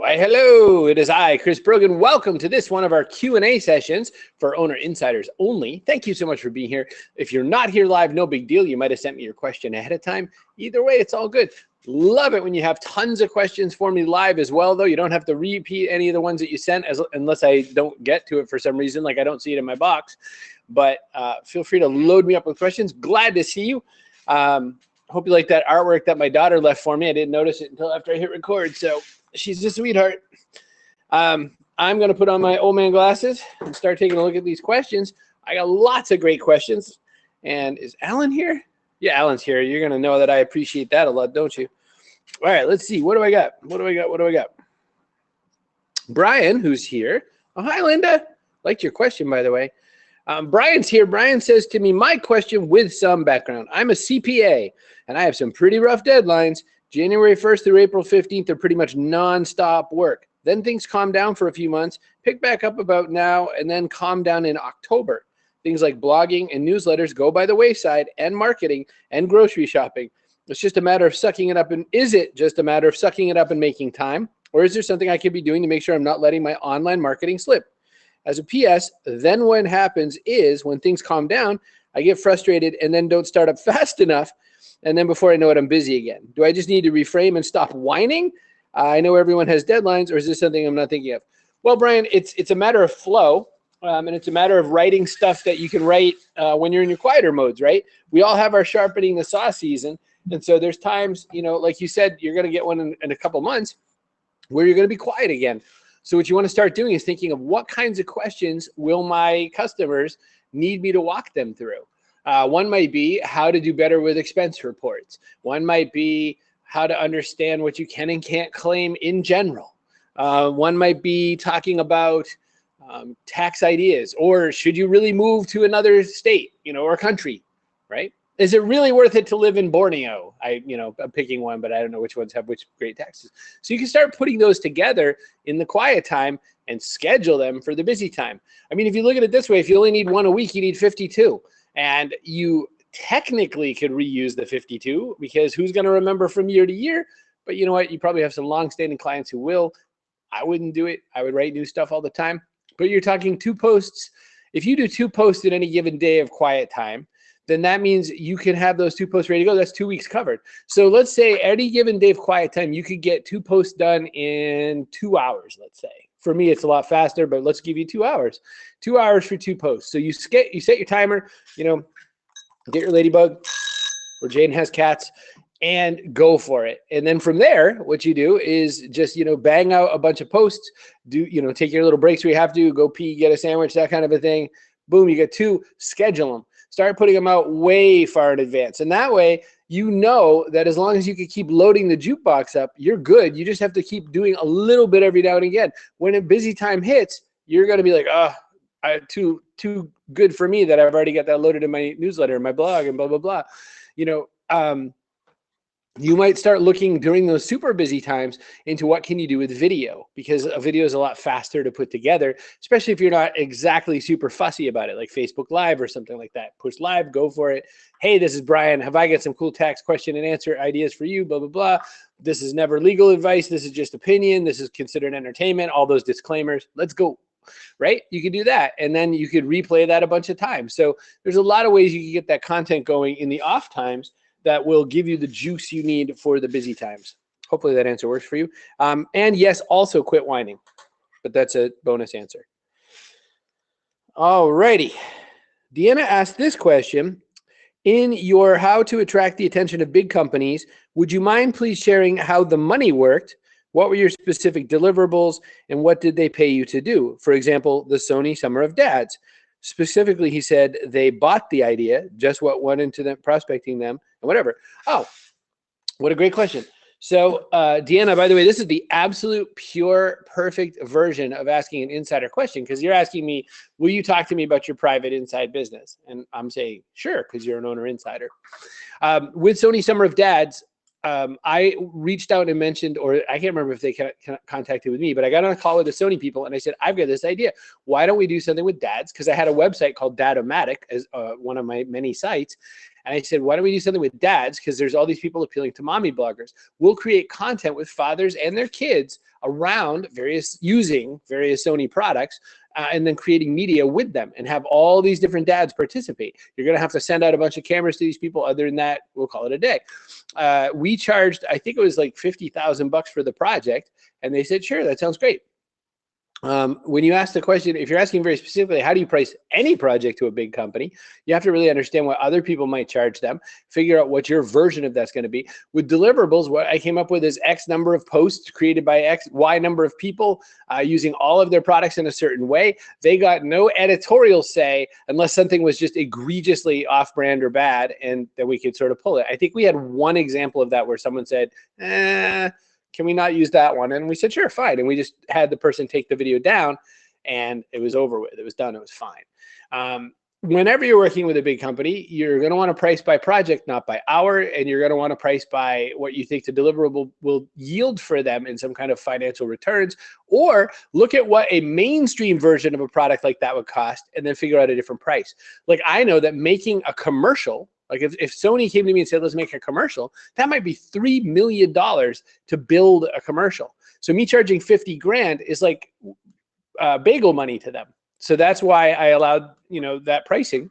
Why, hello, it is I, Chris Brogan. Welcome to this one of our Q&A sessions for owner insiders only. Thank you so much for being here. If you're not here live, no big deal. You might have sent me your question ahead of time. Either way, it's all good. Love it when you have tons of questions for me live as well, though. You don't have to repeat any of the ones that you sent unless I don't get to it for some reason, like I don't see it in my box. But feel free to load me up with questions. Glad to see you. Hope you like that artwork that my daughter left for me. I didn't notice it until after I hit record, so she's a sweetheart. I'm going to put on my old man glasses and start taking a look at these questions. I got lots of great questions. And is Alan here? Yeah, Alan's here. You're going to know that I appreciate that a lot, don't you? All right, let's see. What do I got? What do I got? Brian, who's here. Oh, hi, Linda. Liked your question, by the way. Brian's here. Brian says to me, my question with some background. I'm a CPA, and I have some pretty rough deadlines. January 1st through April 15th are pretty much nonstop work. Then things calm down for a few months, pick back up about now, and then calm down in October. Things like blogging and newsletters go by the wayside, and marketing and grocery shopping. It's just a matter of sucking it up. And is it just a matter of sucking it up and making time? Or is there something I could be doing to make sure I'm not letting my online marketing slip? As a PS, then what happens is when things calm down, I get frustrated and then don't start up fast enough. And then before I know it, I'm busy again. Do I just need to reframe and stop whining? I know everyone has deadlines, or is this something I'm not thinking of? Well, Brian, it's a matter of flow, and it's a matter of writing stuff that you can write when you're in your quieter modes, right? We all have our sharpening the saw season. And so there's times, like you said, you're going to get one in a couple months where you're going to be quiet again. So what you want to start doing is thinking of what kinds of questions will my customers need me to walk them through. One might be how to do better with expense reports. One might be how to understand what you can and can't claim in general. One might be talking about tax ideas, or should you really move to another state, or country, right? Is it really worth it to live in Borneo? I'm picking one, but I don't know which ones have which great taxes. So you can start putting those together in the quiet time and schedule them for the busy time. I mean, if you look at it this way, if you only need one a week, you need 52. And you technically could reuse the 52 because who's going to remember from year to year? But you know what? You probably have some long-standing clients who will. I wouldn't do it. I would write new stuff all the time. But you're talking 2 posts. If you do 2 posts in any given day of quiet time, then that means you can have those 2 posts ready to go. That's 2 weeks covered. So let's say any given day of quiet time, you could get 2 posts done in 2 hours, let's say. For me, it's a lot faster, but let's give you 2 hours. 2 hours for 2 posts. So you set your timer, get your ladybug, or Jane has cats, and go for it. And then from there, what you do is just, bang out a bunch of posts, take your little breaks where you have to, go pee, get a sandwich, that kind of a thing. Boom, you get 2, schedule them. Start putting them out way far in advance. And that way, that as long as you can keep loading the jukebox up, you're good. You just have to keep doing a little bit every now and again. When a busy time hits, you're going to be like, too good for me that I've already got that loaded in my newsletter, my blog, and blah, blah, blah. You might start looking during those super busy times into what can you do with video, because a video is a lot faster to put together, especially if you're not exactly super fussy about it, like Facebook Live or something like that. Push live, go for it. Hey, this is Brian. Have I got some cool tax question and answer ideas for you? Blah, blah, blah. This is never legal advice. This is just opinion. This is considered entertainment. All those disclaimers. Let's go. Right? You could do that. And then you could replay that a bunch of times. So there's a lot of ways you can get that content going in the off times that will give you the juice you need for the busy times. Hopefully that answer works for you. And yes, also quit whining, but that's a bonus answer. All righty. Deanna asked this question. In your how to attract the attention of big companies, would you mind please sharing how the money worked? What were your specific deliverables and what did they pay you to do? For example, the Sony Summer of Dads. Specifically, he said they bought the idea, just what went into them, prospecting them, and whatever. Oh, what a great question. So, Deanna, by the way, this is the absolute pure, perfect version of asking an insider question, because you're asking me, will you talk to me about your private inside business? And I'm saying, sure, because you're an owner insider. With Sony Summer of Dads, I reached out and mentioned, or I can't remember if they contacted with me, but I got on a call with the Sony people and I said, I've got this idea. Why don't we do something with dads? Because I had a website called Dad-O-Matic as one of my many sites. And I said, why don't we do something with dads? Because there's all these people appealing to mommy bloggers. We'll create content with fathers and their kids around using various Sony products, and then creating media with them and have all these different dads participate. You're going to have to send out a bunch of cameras to these people. Other than that, we'll call it a day. We charged, I think it was like $50,000 for the project. And they said, sure, that sounds great. When you ask the question, if you're asking very specifically, how do you price any project to a big company, you have to really understand what other people might charge them, figure out what your version of that's going to be. With deliverables, what I came up with is X number of posts created by Y number of people using all of their products in a certain way. They got no editorial say unless something was just egregiously off-brand or bad, and then we could sort of pull it. I think we had one example of that where someone said, can we not use that one? And we said, sure, fine. And we just had the person take the video down, and it was over with. It was done. It was fine. Whenever you're working with a big company, you're going to want to price by project, not by hour. And you're going to want to price by what you think the deliverable will yield for them in some kind of financial returns, or look at what a mainstream version of a product like that would cost and then figure out a different price. Like, I know that making a commercial, like if Sony came to me and said, let's make a commercial, that might be $3 million to build a commercial. So me charging 50 grand is like bagel money to them. So that's why I allowed, that pricing,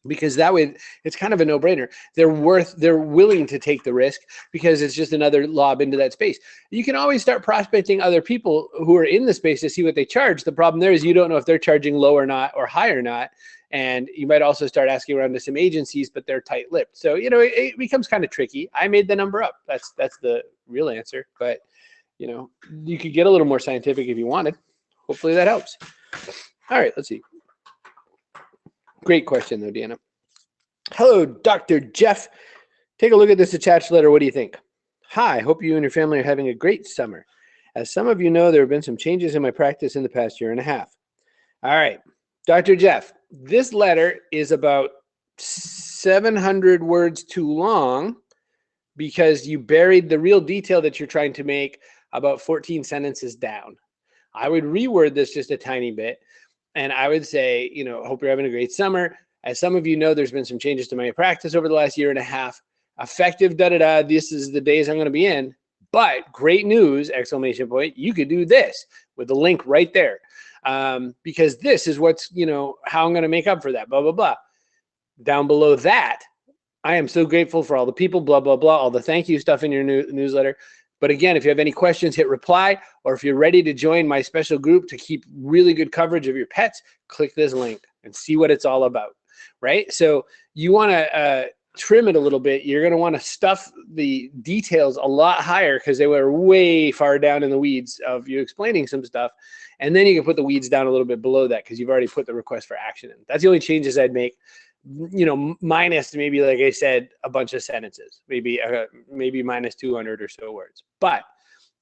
because that way it's kind of a no-brainer. They're willing to take the risk because it's just another lob into that space. You can always start prospecting other people who are in the space to see what they charge. The problem there is you don't know if they're charging low or not, or high or not. And you might also start asking around to some agencies, but they're tight-lipped. So, it becomes kind of tricky. I made the number up. That's the real answer. But, you could get a little more scientific if you wanted. Hopefully that helps. All right, let's see. Great question, though, Deanna. Hello, Dr. Jeff. Take a look at this attached letter. What do you think? Hi, hope you and your family are having a great summer. As some of you know, there have been some changes in my practice in the past year and a half. All right, Dr. Jeff, this letter is about 700 words too long because you buried the real detail that you're trying to make about 14 sentences down. I would reword this just a tiny bit. And I would say, hope you're having a great summer. As some of you know, there's been some changes to my practice over the last year and a half. Effective, this is the days I'm going to be in. But great news, exclamation point, you could do this with the link right there. Because this is what's, how I'm going to make up for that, blah, blah, blah. Down below that, I am so grateful for all the people, blah, blah, blah, all the thank you stuff in your newsletter. But again, if you have any questions, hit reply, or if you're ready to join my special group to keep really good coverage of your pets, click this link and see what it's all about, right? So you want to trim it a little bit. You're going to want to stuff the details a lot higher because they were way far down in the weeds of you explaining some stuff. And then you can put the weeds down a little bit below that because you've already put the request for action in. That's the only changes I'd make, minus maybe, like I said, a bunch of sentences, maybe minus 200 or so words. But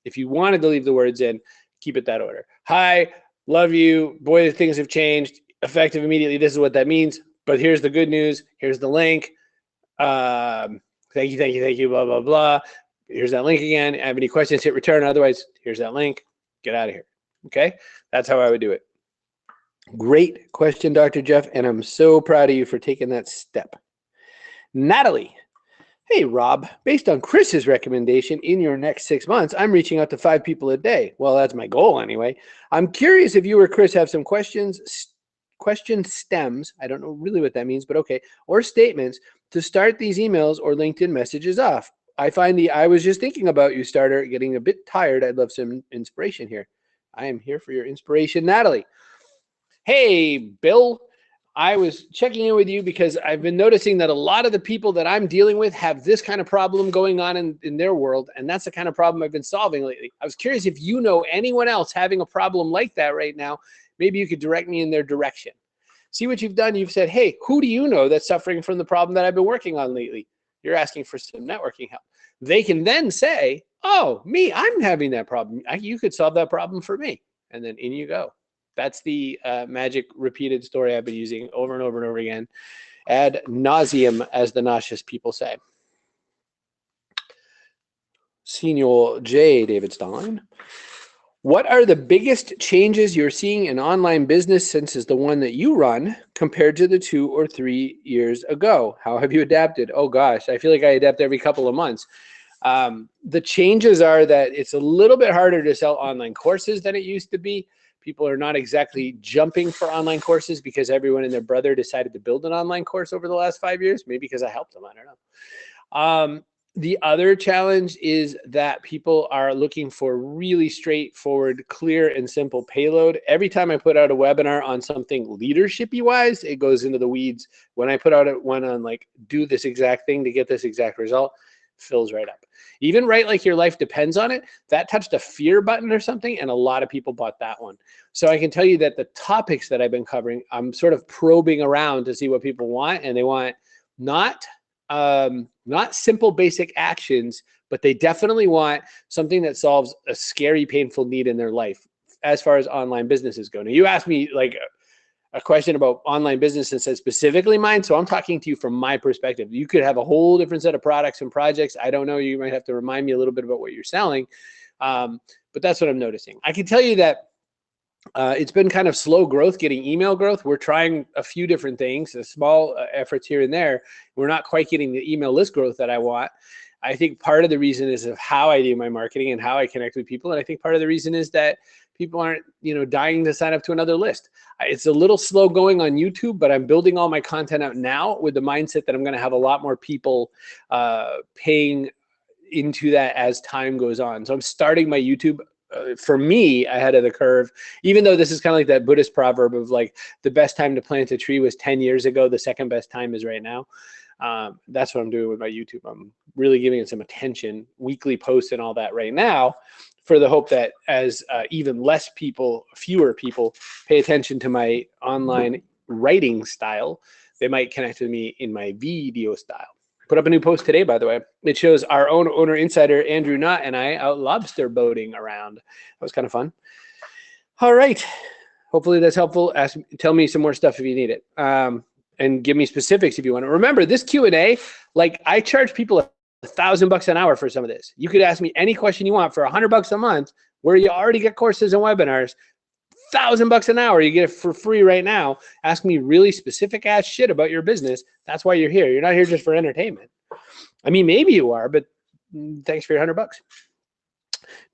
if you wanted to leave the words in, keep it that order. Hi, love you. Boy, things have changed. Effective immediately. This is what that means. But here's the good news. Here's the link. Thank you, blah, blah, blah. Here's that link again. Have any questions, hit return. Otherwise, here's that link. Get out of here. Okay? That's how I would do it. Great question, Dr. Jeff, and I'm so proud of you for taking that step. Natalie. Hey, Rob, based on Chris's recommendation, in your next 6 months, I'm reaching out to 5 people a day. Well, that's my goal anyway. I'm curious if you or Chris have some question stems, I don't know really what that means, but okay, or statements to start these emails or LinkedIn messages off. I find the I was just thinking about you starter getting a bit tired. I'd love some inspiration here. I am here for your inspiration, Natalie. Hey, Bill. I was checking in with you because I've been noticing that a lot of the people that I'm dealing with have this kind of problem going on in their world, and that's the kind of problem I've been solving lately. I was curious if you know anyone else having a problem like that right now. Maybe you could direct me in their direction. See what you've done. You've said, hey, who do you know that's suffering from the problem that I've been working on lately? You're asking for some networking help. They can then say, oh, me, I'm having that problem. You could solve that problem for me. And then in you go. That's the magic repeated story I've been using over and over and over again, ad nauseum, as the nauseous people say. Senior J. David Stein. What are the biggest changes you're seeing in online business since is the one that you run compared to the 2 or 3 years ago? How have you adapted? Oh gosh, I feel like I adapt every couple of months. The changes are that it's a little bit harder to sell online courses than it used to be. People are not exactly jumping for online courses because everyone and their brother decided to build an online course over the last 5 years, maybe because I helped them, I don't know. The other challenge is that people are looking for really straightforward, clear, and simple payload. Every time I put out a webinar on something leadership-y wise, it goes into the weeds. When I put out one on like, do this exact thing to get this exact result, fills right up. Even write like your life depends on it, that touched a fear button or something, and a lot of people bought that one. So I can tell you that the topics that I've been covering, I'm sort of probing around to see what people want, and they want not simple basic actions, but they definitely want something that solves a scary, painful need in their life as far as online businesses go. Now, you asked me like a question about online business and said specifically mine, so I'm talking to you from my perspective. You could have a whole different set of products and projects. I don't know. You might have to remind me a little bit about what you're selling, but that's what I'm noticing. I can tell you that it's been kind of slow growth, getting email growth. We're trying a few different things, small efforts here and there. We're not quite getting the email list growth that I want. I think part of the reason is of how I do my marketing and how I connect with people. And I think part of the reason is that people aren't, dying to sign up to another list. It's a little slow going on YouTube, but I'm building all my content out now with the mindset that I'm going to have a lot more people paying into that as time goes on. So I'm starting my YouTube for me ahead of the curve, even though this is kind of like that Buddhist proverb of like the best time to plant a tree was 10 years ago. The second best time is right now. That's what I'm doing with my YouTube. I'm really giving it some attention, weekly posts and all that right now, for the hope that as even fewer people pay attention to my online writing style, they might connect with me in my video style. Put up a new post today, by the way. It shows our own owner insider, Andrew Nutt, and I out lobster boating around. That was kind of fun. All right. Hopefully that's helpful. Tell me some more stuff if you need it. And give me specifics if you want to. Remember, this Q&A, like I charge people $1,000 an hour for some of this. You could ask me any question you want for $100 a month, where you already get courses and webinars. $1,000 an hour, you get it for free right now. Ask me really specific ass shit about your business. That's why you're here. You're not here just for entertainment. I mean, maybe you are, but thanks for your $100.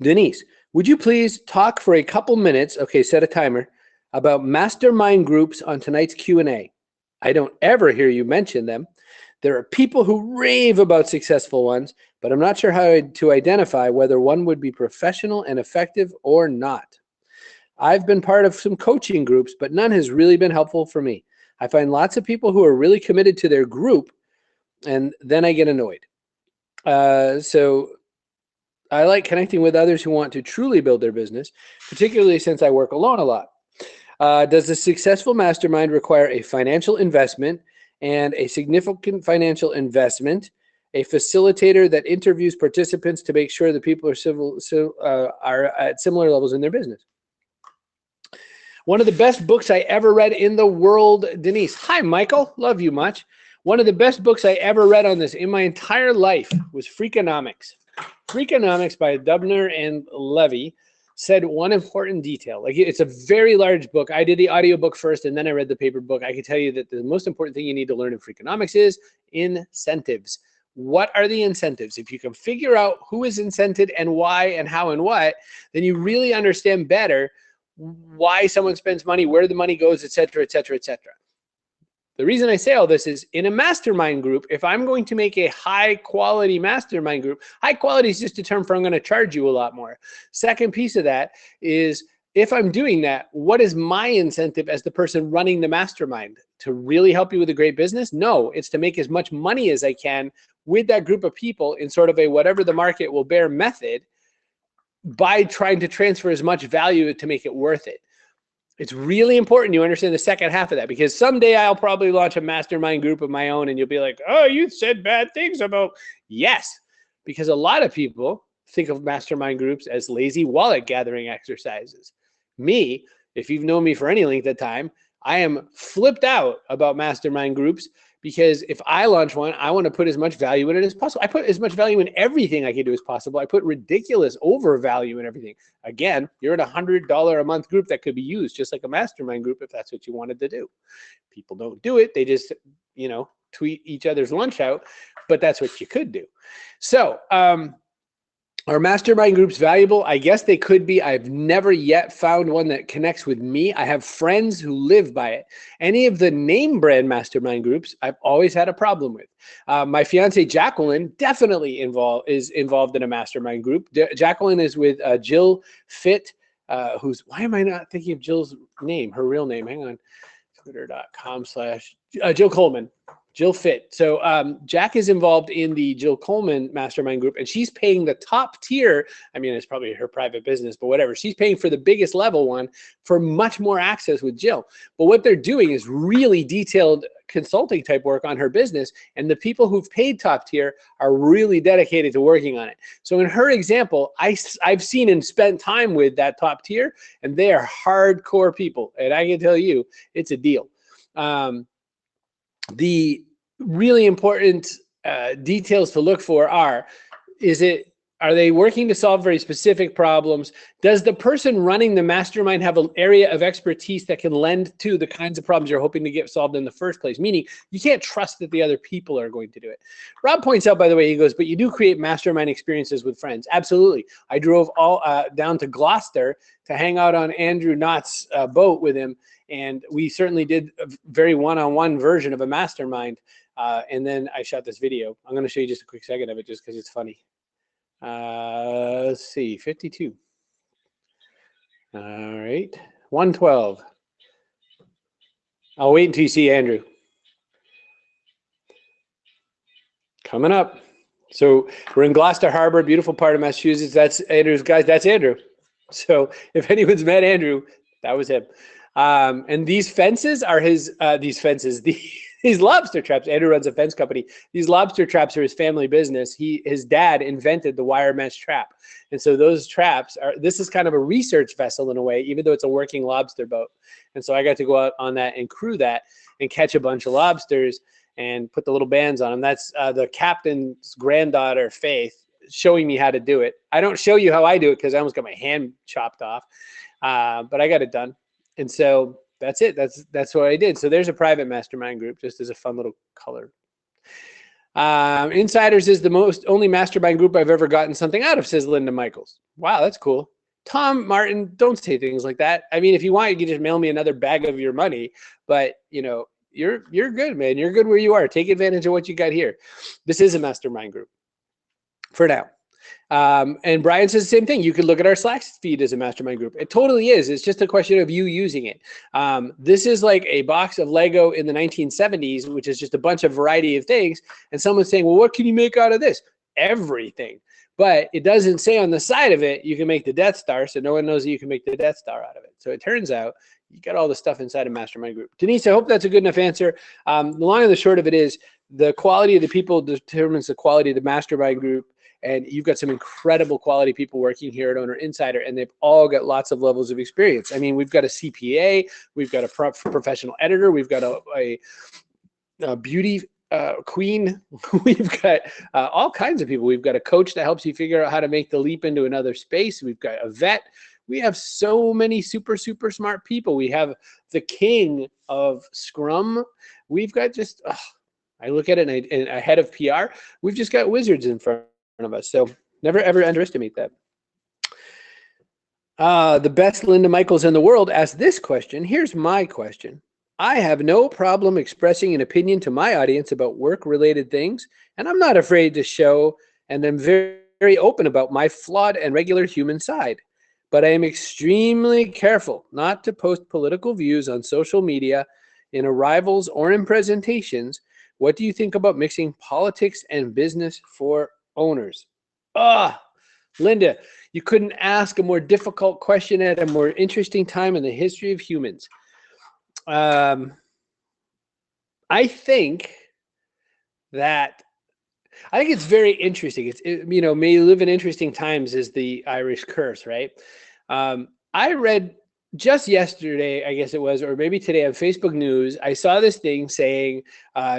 Denise, would you please talk for a couple minutes, okay, set a timer, about mastermind groups on tonight's Q&A? I don't ever hear you mention them. There are people who rave about successful ones, but I'm not sure how to identify whether one would be professional and effective or not. I've been part of some coaching groups, but none has really been helpful for me. I find lots of people who are really committed to their group, and then I get annoyed. So I like connecting with others who want to truly build their business, particularly since I work alone a lot. Does a successful mastermind require a financial investment and a significant financial investment, a facilitator that interviews participants to make sure that people are at similar levels in their business? One of the best books I ever read in the world, Denise. Hi, Michael. Love you much. One of the best books I ever read on this in my entire life was Freakonomics. Freakonomics by Dubner and Levy said one important detail. Like, it's a very large book. I did the audiobook first, and then I read the paper book. I can tell you that the most important thing you need to learn in Freakonomics is incentives. What are the incentives? If you can figure out who is incented and why and how and what, then you really understand better why someone spends money, where the money goes, et cetera, et cetera, et cetera. The reason I say all this is in a mastermind group, if I'm going to make a high quality mastermind group, high quality is just a term for I'm going to charge you a lot more. Second piece of that is, if I'm doing that, what is my incentive as the person running the mastermind? To really help you with a great business? No, it's to make as much money as I can with that group of people in sort of a whatever the market will bear method, by trying to transfer as much value to make it worth it. It's really important you understand the second half of that, because someday I'll probably launch a mastermind group of my own and you'll be like, oh, you said bad things about. Yes, because a lot of people think of mastermind groups as lazy wallet gathering exercises. Me, if you've known me for any length of time, I am flipped out about mastermind groups, because if I launch one, I want to put as much value in it as possible. I put as much value in everything I can do as possible. I put ridiculous overvalue in everything. Again, you're in a $100 a month group that could be used just like a mastermind group if that's what you wanted to do. People don't do it. They just, tweet each other's lunch out, but that's what you could do. So, are mastermind groups valuable? I guess they could be. I've never yet found one that connects with me. I have friends who live by it. Any of the name brand mastermind groups, I've always had a problem with. My fiance Jacqueline definitely is involved in a mastermind group. Jacqueline is with Jill Fit, why am I not thinking of Jill's name, her real name? Hang on, twitter.com/Jill Coleman. Jill Fit. So Jack is involved in the Jill Coleman mastermind group, and she's paying the top tier. I mean, it's probably her private business, but whatever. She's paying for the biggest level one for much more access with Jill. But what they're doing is really detailed consulting type work on her business, and the people who've paid top tier are really dedicated to working on it. So in her example, I've seen and spent time with that top tier, and they are hardcore people, and I can tell you, it's a deal. The really important details to look for are they working to solve very specific problems? Does the person running the mastermind have an area of expertise that can lend to the kinds of problems you're hoping to get solved in the first place? Meaning you can't trust that the other people are going to do it. Rob points out, by the way, he goes, but you do create mastermind experiences with friends. Absolutely. I drove all down to Gloucester to hang out on Andrew Knott's boat with him. And we certainly did a very one-on-one version of a mastermind. And then I shot this video. I'm going to show you just a quick second of it just because it's funny. Let's see, 52. All right, 112. I'll wait until you see Andrew. Coming up. So we're in Gloucester Harbor, beautiful part of Massachusetts. That's Andrew's, guys. That's Andrew. So if anyone's met Andrew, that was him. And these fences are his, these lobster traps. Andrew runs a fence company. These lobster traps are his family business. His dad invented the wire mesh trap. And so those traps this is kind of a research vessel in a way, even though it's a working lobster boat. And so I got to go out on that and crew that and catch a bunch of lobsters and put the little bands on them. That's the captain's granddaughter, Faith, showing me how to do it. I don't show you how I do it because I almost got my hand chopped off, but I got it done. And so that's it. That's what I did. So there's a private mastermind group, just as a fun little color. Insiders is the only mastermind group I've ever gotten something out of, says Linda Michaels. Wow, that's cool. Tom Martin, don't say things like that. I mean, if you want, you can just mail me another bag of your money. But you know, you're good, man. You're good where you are. Take advantage of what you got here. This is a mastermind group for now. And Brian says the same thing. You could look at our Slack feed as a mastermind group. It totally is. It's just a question of you using it. This is like a box of Lego in the 1970s, which is just a bunch of variety of things. And someone's saying, well, what can you make out of this? Everything. But it doesn't say on the side of it, you can make the Death Star. So no one knows that you can make the Death Star out of it. So it turns out you got all the stuff inside a mastermind group. Denise, I hope that's a good enough answer. The long and the short of it is the quality of the people determines the quality of the mastermind group. And you've got some incredible quality people working here at Owner Insider, and they've all got lots of levels of experience. I mean, we've got a CPA, we've got a professional editor, we've got a beauty queen, we've got all kinds of people. We've got a coach that helps you figure out how to make the leap into another space. We've got a vet. We have so many super, super smart people. We have the king of Scrum. We've got just, I look at it and a head of PR. We've just got wizards in front of us. So never, ever underestimate that. The best Linda Michaels in the world asked this question. Here's my question. I have no problem expressing an opinion to my audience about work-related things, and I'm not afraid to show, and I'm very, very open about my flawed and regular human side. But I am extremely careful not to post political views on social media, in arrivals, or in presentations. What do you think about mixing politics and business for owners? Linda, you couldn't ask a more difficult question at a more interesting time in the history of humans. I think it's very interesting. May you live in interesting times is the Irish curse, right? I read just yesterday, I guess it was, or maybe today on Facebook News, I saw this thing saying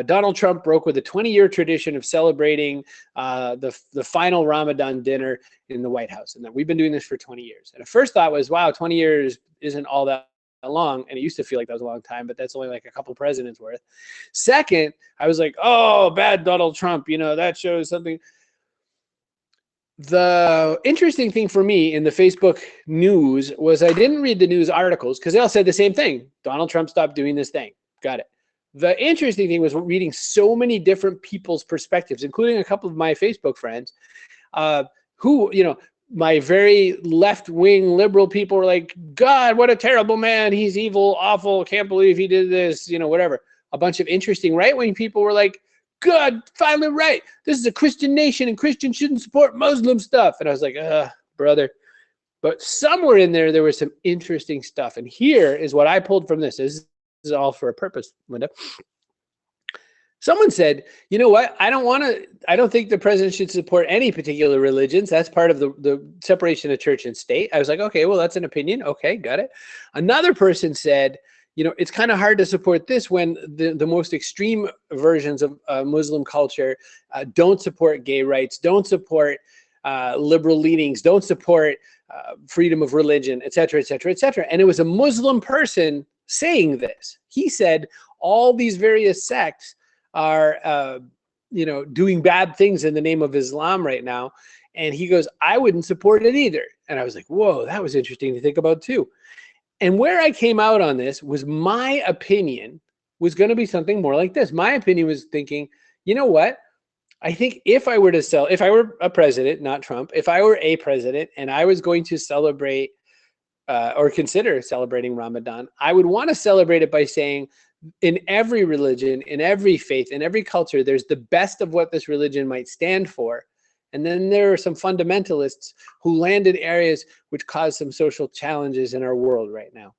Donald Trump broke with a 20-year tradition of celebrating the final Ramadan dinner in the White House, and that we've been doing this for 20 years. And the first thought was, wow, 20 years isn't all that long, and it used to feel like that was a long time, but that's only like a couple presidents worth. Second, I was like, oh, bad Donald Trump, that shows something. The interesting thing for me in the Facebook news was I didn't read the news articles because they all said the same thing. Donald Trump stopped doing this thing. Got it. The interesting thing was reading so many different people's perspectives, including a couple of my Facebook friends, who, my very left-wing liberal people were like, God, what a terrible man. He's evil, awful. Can't believe he did this, whatever. A bunch of interesting right-wing people were like, God, finally right. This is a Christian nation and Christians shouldn't support Muslim stuff. And I was like, brother. But somewhere in there was some interesting stuff. And here is what I pulled from this. This is all for a purpose, Linda. Someone said, you know what? I don't think the president should support any particular religions. That's part of the separation of church and state. I was like, okay, well, that's an opinion. Okay, got it. Another person said, it's kind of hard to support this when the most extreme versions of Muslim culture don't support gay rights, don't support liberal leanings, don't support freedom of religion, et cetera, et cetera, et cetera. And it was a Muslim person saying this. He said all these various sects are, doing bad things in the name of Islam right now. And he goes, I wouldn't support it either. And I was like, whoa, that was interesting to think about too. And where I came out on this was my opinion was going to be something more like this. My opinion was thinking, you know what? I think if I were a president, not Trump, if I were a president and I was going to celebrate or consider celebrating Ramadan, I would want to celebrate it by saying in every religion, in every faith, in every culture, there's the best of what this religion might stand for. And then there are some fundamentalists who land in areas which cause some social challenges in our world right now.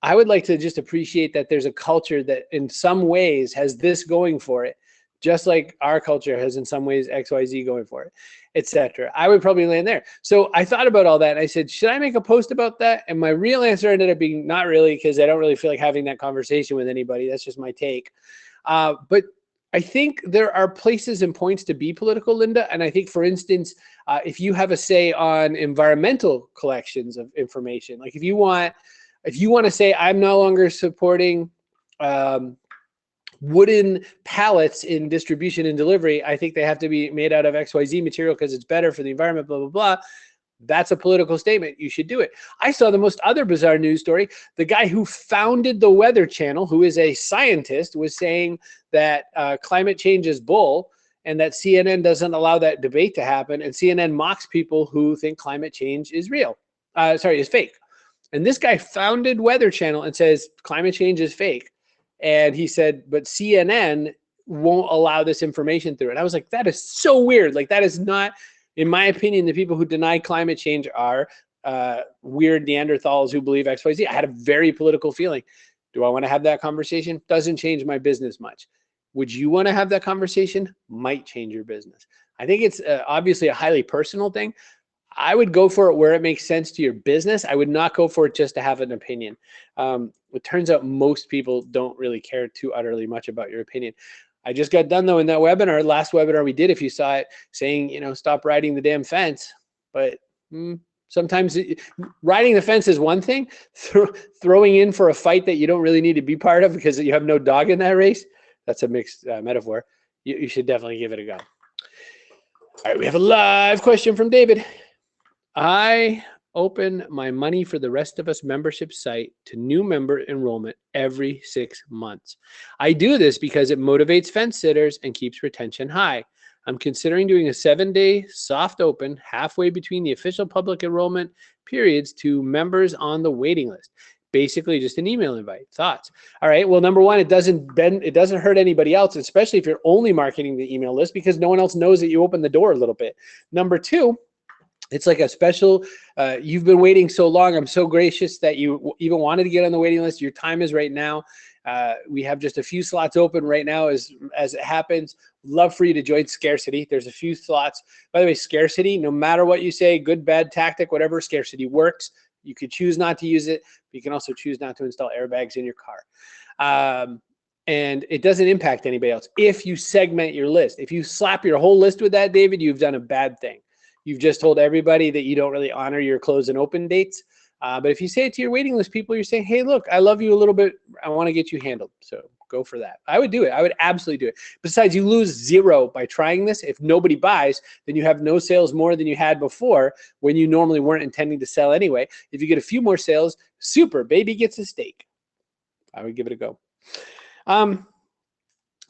I would like to just appreciate that there's a culture that in some ways has this going for it, just like our culture has in some ways XYZ going for it, etc. I would probably land there. So I thought about all that and I said, should I make a post about that? And my real answer ended up being not really, because I don't really feel like having that conversation with anybody. That's just my take. But I think there are places and points to be political, Linda. And I think, for instance, if you have a say on environmental collections of information, like if you want to say, I'm no longer supporting wooden pallets in distribution and delivery, I think they have to be made out of XYZ material because it's better for the environment, blah, blah, blah. That's a political statement. You should do it. I saw the most other bizarre news story. The guy who founded the Weather Channel, who is a scientist, was saying that climate change is bull and that CNN doesn't allow that debate to happen. And CNN mocks people who think climate change is real. Is fake. And this guy founded Weather Channel and says climate change is fake. And he said, but CNN won't allow this information through. And I was like, that is so weird. Like, that is not, in my opinion, the people who deny climate change are weird Neanderthals who believe XYZ. I had a very political feeling. Do I want to have that conversation? Doesn't change my business much. Would you want to have that conversation? Might change your business. I think it's obviously a highly personal thing. I would go for it where it makes sense to your business. I would not go for it just to have an opinion. It turns out most people don't really care too utterly much about your opinion. I just got done, though, in that webinar, last webinar we did, if you saw it, saying, stop riding the damn fence. But sometimes riding the fence is one thing. Throwing in for a fight that you don't really need to be part of because you have no dog in that race, that's a mixed metaphor. You should definitely give it a go. All right, we have a live question from David. I open my Money for the Rest of Us membership site to new member enrollment every 6 months. I do this because it motivates fence sitters and keeps retention high. I'm considering doing a 7-day soft open halfway between the official public enrollment periods to members on the waiting list. Basically just an email invite. Thoughts? All right. Well, number one, it doesn't hurt anybody else, especially if you're only marketing the email list, because no one else knows that you opened the door a little bit. Number two, it's like a special, you've been waiting so long. I'm so gracious that you even wanted to get on the waiting list. Your time is right now. We have just a few slots open right now as it happens. Love for you to join Scarcity. There's a few slots. By the way, Scarcity, no matter what you say, good, bad, tactic, whatever, Scarcity works. You could choose not to use it, but you can also choose not to install airbags in your car. And it doesn't impact anybody else. If you segment your list, if you slap your whole list with that, David, you've done a bad thing. You've just told everybody that you don't really honor your close and open dates. But if you say it to your waiting list people, you're saying, hey, look, I love you a little bit. I want to get you handled. So go for that. I would do it. I would absolutely do it. Besides, you lose zero by trying this. If nobody buys, then you have no sales more than you had before when you normally weren't intending to sell anyway. If you get a few more sales, super, baby gets a steak. I would give it a go.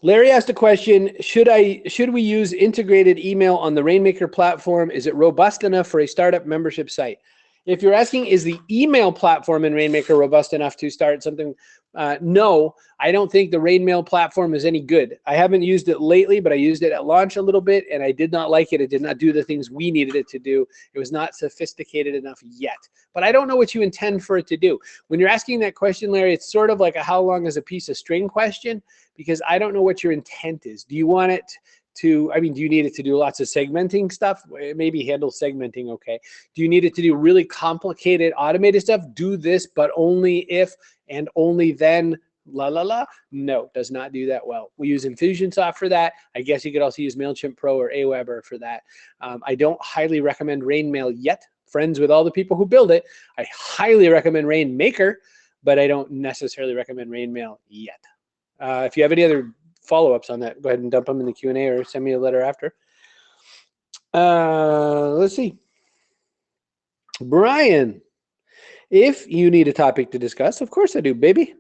Larry asked a question, should we use integrated email on the Rainmaker platform? Is it robust enough for a startup membership site? If you're asking, is the email platform in Rainmaker robust enough to start something? No, I don't think the Rainmail platform is any good. I haven't used it lately, but I used it at launch a little bit, and I did not like it. It did not do the things we needed it to do. It was not sophisticated enough yet. But I don't know what you intend for it to do. When you're asking that question, Larry, it's sort of like a how long is a piece of string question, because I don't know what your intent is. Do you want it to, do you need it to do lots of segmenting stuff? Maybe handle segmenting okay. Do you need it to do really complicated automated stuff? Do this, but only if and only then, la la la. No, does not do that well. We use Infusionsoft for that. I guess you could also use MailChimp Pro or Aweber for that. I don't highly recommend Rainmail yet. Friends with all the people who build it. I highly recommend Rainmaker, but I don't necessarily recommend Rainmail yet. If you have any other follow-ups on that, go ahead and dump them in the Q&A or send me a letter after. Let's see. Brian, if you need a topic to discuss, of course I do, baby.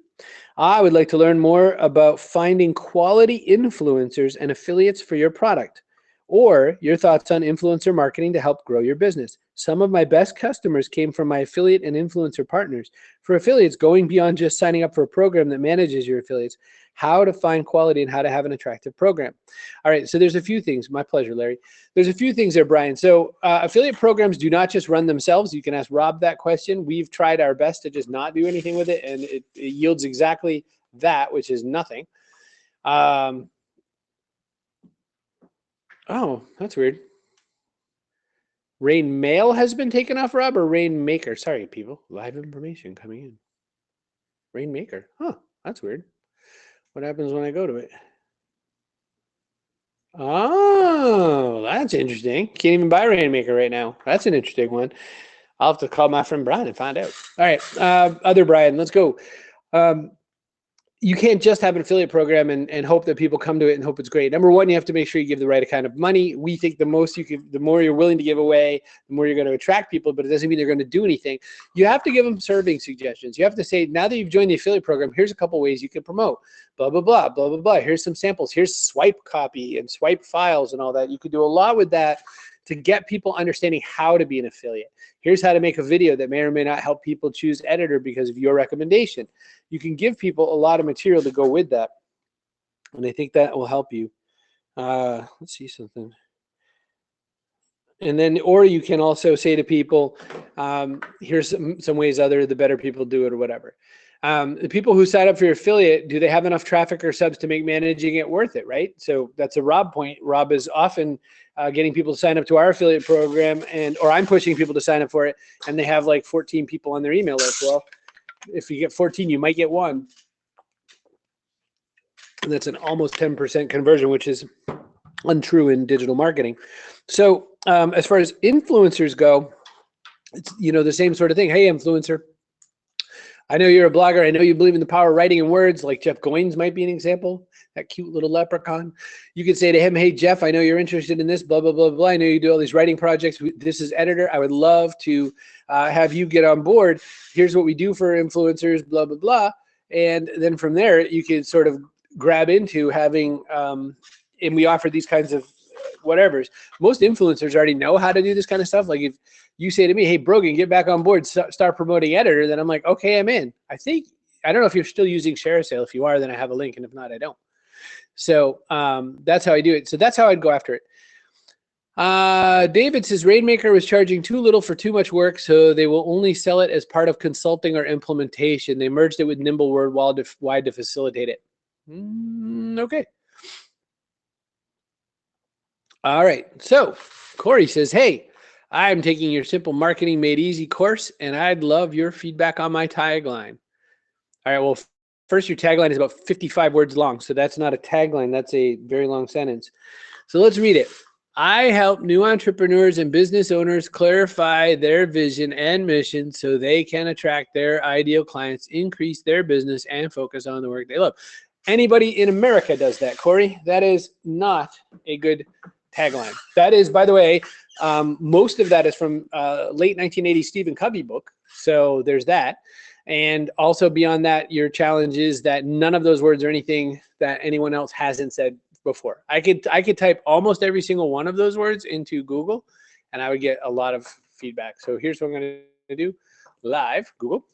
I would like to learn more about finding quality influencers and affiliates for your product, or your thoughts on influencer marketing to help grow your business. Some of my best customers came from my affiliate and influencer partners. For affiliates, going beyond just signing up for a program that manages your affiliates, how to find quality and how to have an attractive program. All right, so there's a few things. My pleasure, Larry. There's a few things there, Brian. So affiliate programs do not just run themselves. You can ask Rob that question. We've tried our best to just not do anything with it, and it yields exactly that, which is nothing. Oh, that's weird. Rainmail has been taken off, Rob, or Rainmaker? Sorry, people. Live information coming in. Rainmaker. Huh, that's weird. What happens when I go to it? Oh, that's interesting. Can't even buy Rainmaker right now. That's an interesting one. I'll have to call my friend Brian and find out. All right, other Brian, let's go. You can't just have an affiliate program and hope that people come to it and hope it's great. Number one, you have to make sure you give the right kind of money. We think the more you're willing to give away, the more you're going to attract people, but it doesn't mean they're going to do anything. You have to give them serving suggestions. You have to say, now that you've joined the affiliate program, here's a couple ways you can promote, blah, blah, blah, blah, blah, blah. Here's some samples. Here's swipe copy and swipe files and all that. You could do a lot with that to get people understanding how to be an affiliate. Here's how to make a video that may or may not help people choose editor because of your recommendation. You can give people a lot of material to go with that. And I think that will help you. Let's see something. And then, or you can also say to people, here's some ways the better people do it or whatever. The people who sign up for your affiliate, do they have enough traffic or subs to make managing it worth it, right? So that's a Rob point. Rob is often getting people to sign up to our affiliate program, or I'm pushing people to sign up for it, and they have like 14 people on their email list. Well, if you get 14, you might get one. And that's an almost 10% conversion, which is untrue in digital marketing. So as far as influencers go, it's the same sort of thing. Hey, influencer, I know you're a blogger. I know you believe in the power of writing in words, like Jeff Goins might be an example, that cute little leprechaun. You could say to him, hey, Jeff, I know you're interested in this, blah, blah, blah, blah. I know you do all these writing projects. This is editor. I would love to have you get on board. Here's what we do for influencers, blah, blah, blah. And then from there, you could sort of grab into having, and we offer these kinds of whatevers. Most influencers already know how to do this kind of stuff. Like if you say to me, hey, Brogan, get back on board, start promoting editor, then I'm like, okay, I'm in. I don't know if you're still using ShareASale. If you are, then I have a link, and if not, I don't. So that's how I do it. So that's how I'd go after it. David says Rainmaker was charging too little for too much work, so they will only sell it as part of consulting or implementation. They merged it with Nimble Worldwide to facilitate it. Okay. All right. So Corey says, hey, I'm taking your Simple Marketing Made Easy course, and I'd love your feedback on my tagline. All right. Well, first, your tagline is about 55 words long, so that's not a tagline. That's a very long sentence. So let's read it. I help new entrepreneurs and business owners clarify their vision and mission so they can attract their ideal clients, increase their business, and focus on the work they love. Anybody in America does that, Corey. That is not a good tagline. That is, by the way, most of that is from late 1980s Stephen Covey book. So there's that. And also beyond that, your challenge is that none of those words are anything that anyone else hasn't said before. I could type almost every single one of those words into Google and I would get a lot of feedback. So here's what I'm going to do live Google.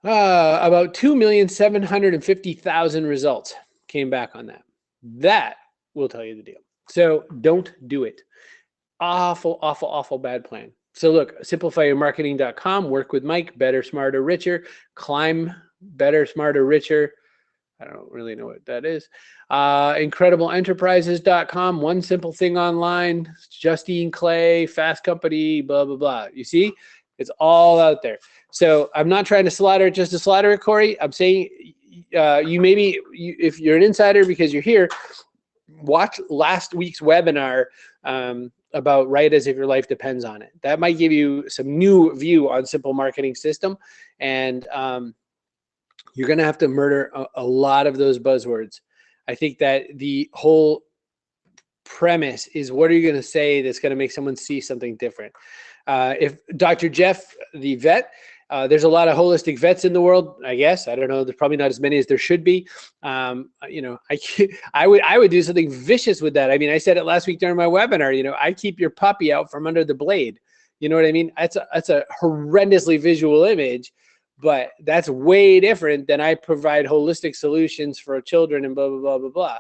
About 2,750,000 results came back on that. That will tell you the deal. So don't do it. Awful, awful, awful bad plan. So look, simplifyyourmarketing.com, work with Mike, better, smarter, richer, climb better, smarter, richer. I don't really know what that is. Incredibleenterprises.com, one simple thing online, Justine Clay, Fast Company, blah, blah, blah. You see, it's all out there. So I'm not trying to slaughter it just to slaughter it, Corey. I'm saying if you're an insider because you're here, watch last week's webinar about write as if your life depends on it. That might give you some new view on simple marketing system. And you're going to have to murder a lot of those buzzwords. I think that the whole premise is, what are you going to say that's going to make someone see something different? If Dr. Jeff, the vet, there's a lot of holistic vets in the world, I guess. I don't know. There's probably not as many as there should be. I would do something vicious with that. I mean, I said it last week during my webinar, I keep your puppy out from under the blade. You know what I mean? That's a horrendously visual image, but that's way different than I provide holistic solutions for children and blah, blah, blah, blah, blah.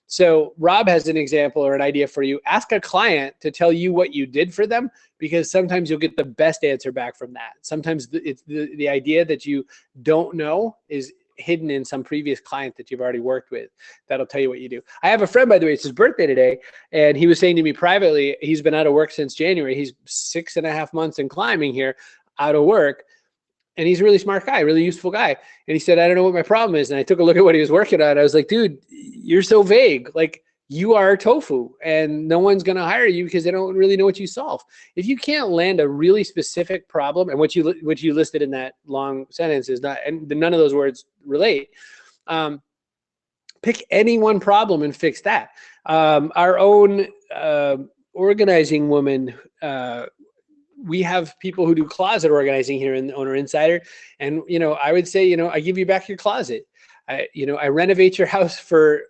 So Rob has an example or an idea for you. Ask a client to tell you what you did for them, because sometimes you'll get the best answer back from that. Sometimes it's the idea that you don't know is hidden in some previous client that you've already worked with. That'll tell you what you do. I have a friend, by the way, it's his birthday today, and he was saying to me privately, he's been out of work since January. He's 6.5 months in climbing here, out of work. And he's a really smart guy, really useful guy. And he said, I don't know what my problem is. And I took a look at what he was working on. I was like, dude, you're so vague. Like, you are tofu and no one's going to hire you because they don't really know what you solve. If you can't land a really specific problem, and what you listed in that long sentence is not, and none of those words relate, pick any one problem and fix that. Our own organizing woman, we have people who do closet organizing here in Owner Insider. And, I would say, I give you back your closet. I renovate your house for,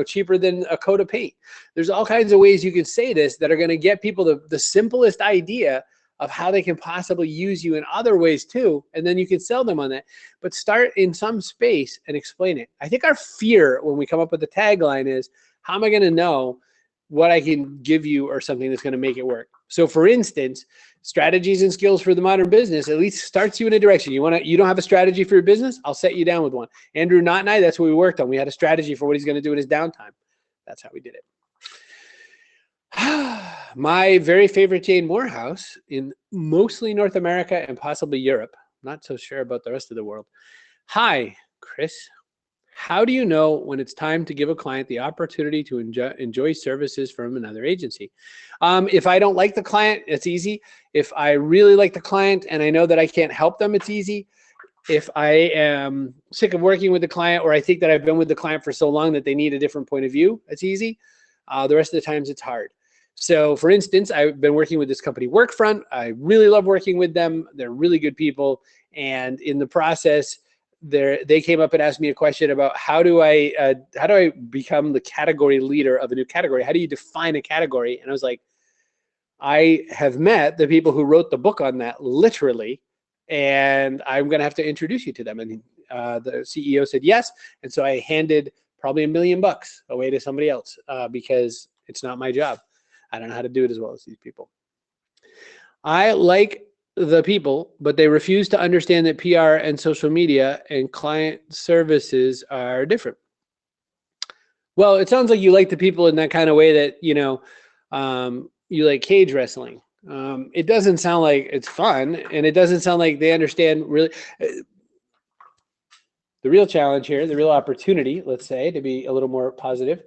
cheaper than a coat of paint. There's all kinds of ways you can say this that are going to get people the simplest idea of how they can possibly use you in other ways too. And then you can sell them on that, but start in some space and explain it. I think our fear when we come up with the tagline is, how am I going to know what I can give you or something that's going to make it work? So for instance, strategies and skills for the modern business at least starts you in a direction. You don't have a strategy for your business? I'll set you down with one. Andrew Knott and I, that's what we worked on. We had a strategy for what he's going to do in his downtime. That's how we did it. My very favorite Jane Morehouse in mostly North America and possibly Europe. Not so sure about the rest of the world. Hi, Chris. How do you know when it's time to give a client the opportunity to enjoy services from another agency? If I don't like the client, it's easy. If I really like the client and I know that I can't help them, it's easy. If I am sick of working with the client, or I think that I've been with the client for so long that they need a different point of view, it's easy. The rest of the times it's hard. So for instance, I've been working with this company, Workfront. I really love working with them. They're really good people. And in the process, they came up and asked me a question about how do I become the category leader of a new category? How do you define a category? And I was like, I have met the people who wrote the book on that, literally, and I'm going to have to introduce you to them. And the CEO said yes. And so I handed probably $1 million away to somebody else because it's not my job. I don't know how to do it as well as these people. I like the people, but they refuse to understand that PR and social media and client services are different. Well, it sounds like you like the people in that kind of way that, you like cage wrestling. It doesn't sound like it's fun, and it doesn't sound like they understand really. The real challenge here, the real opportunity, let's say, to be a little more positive,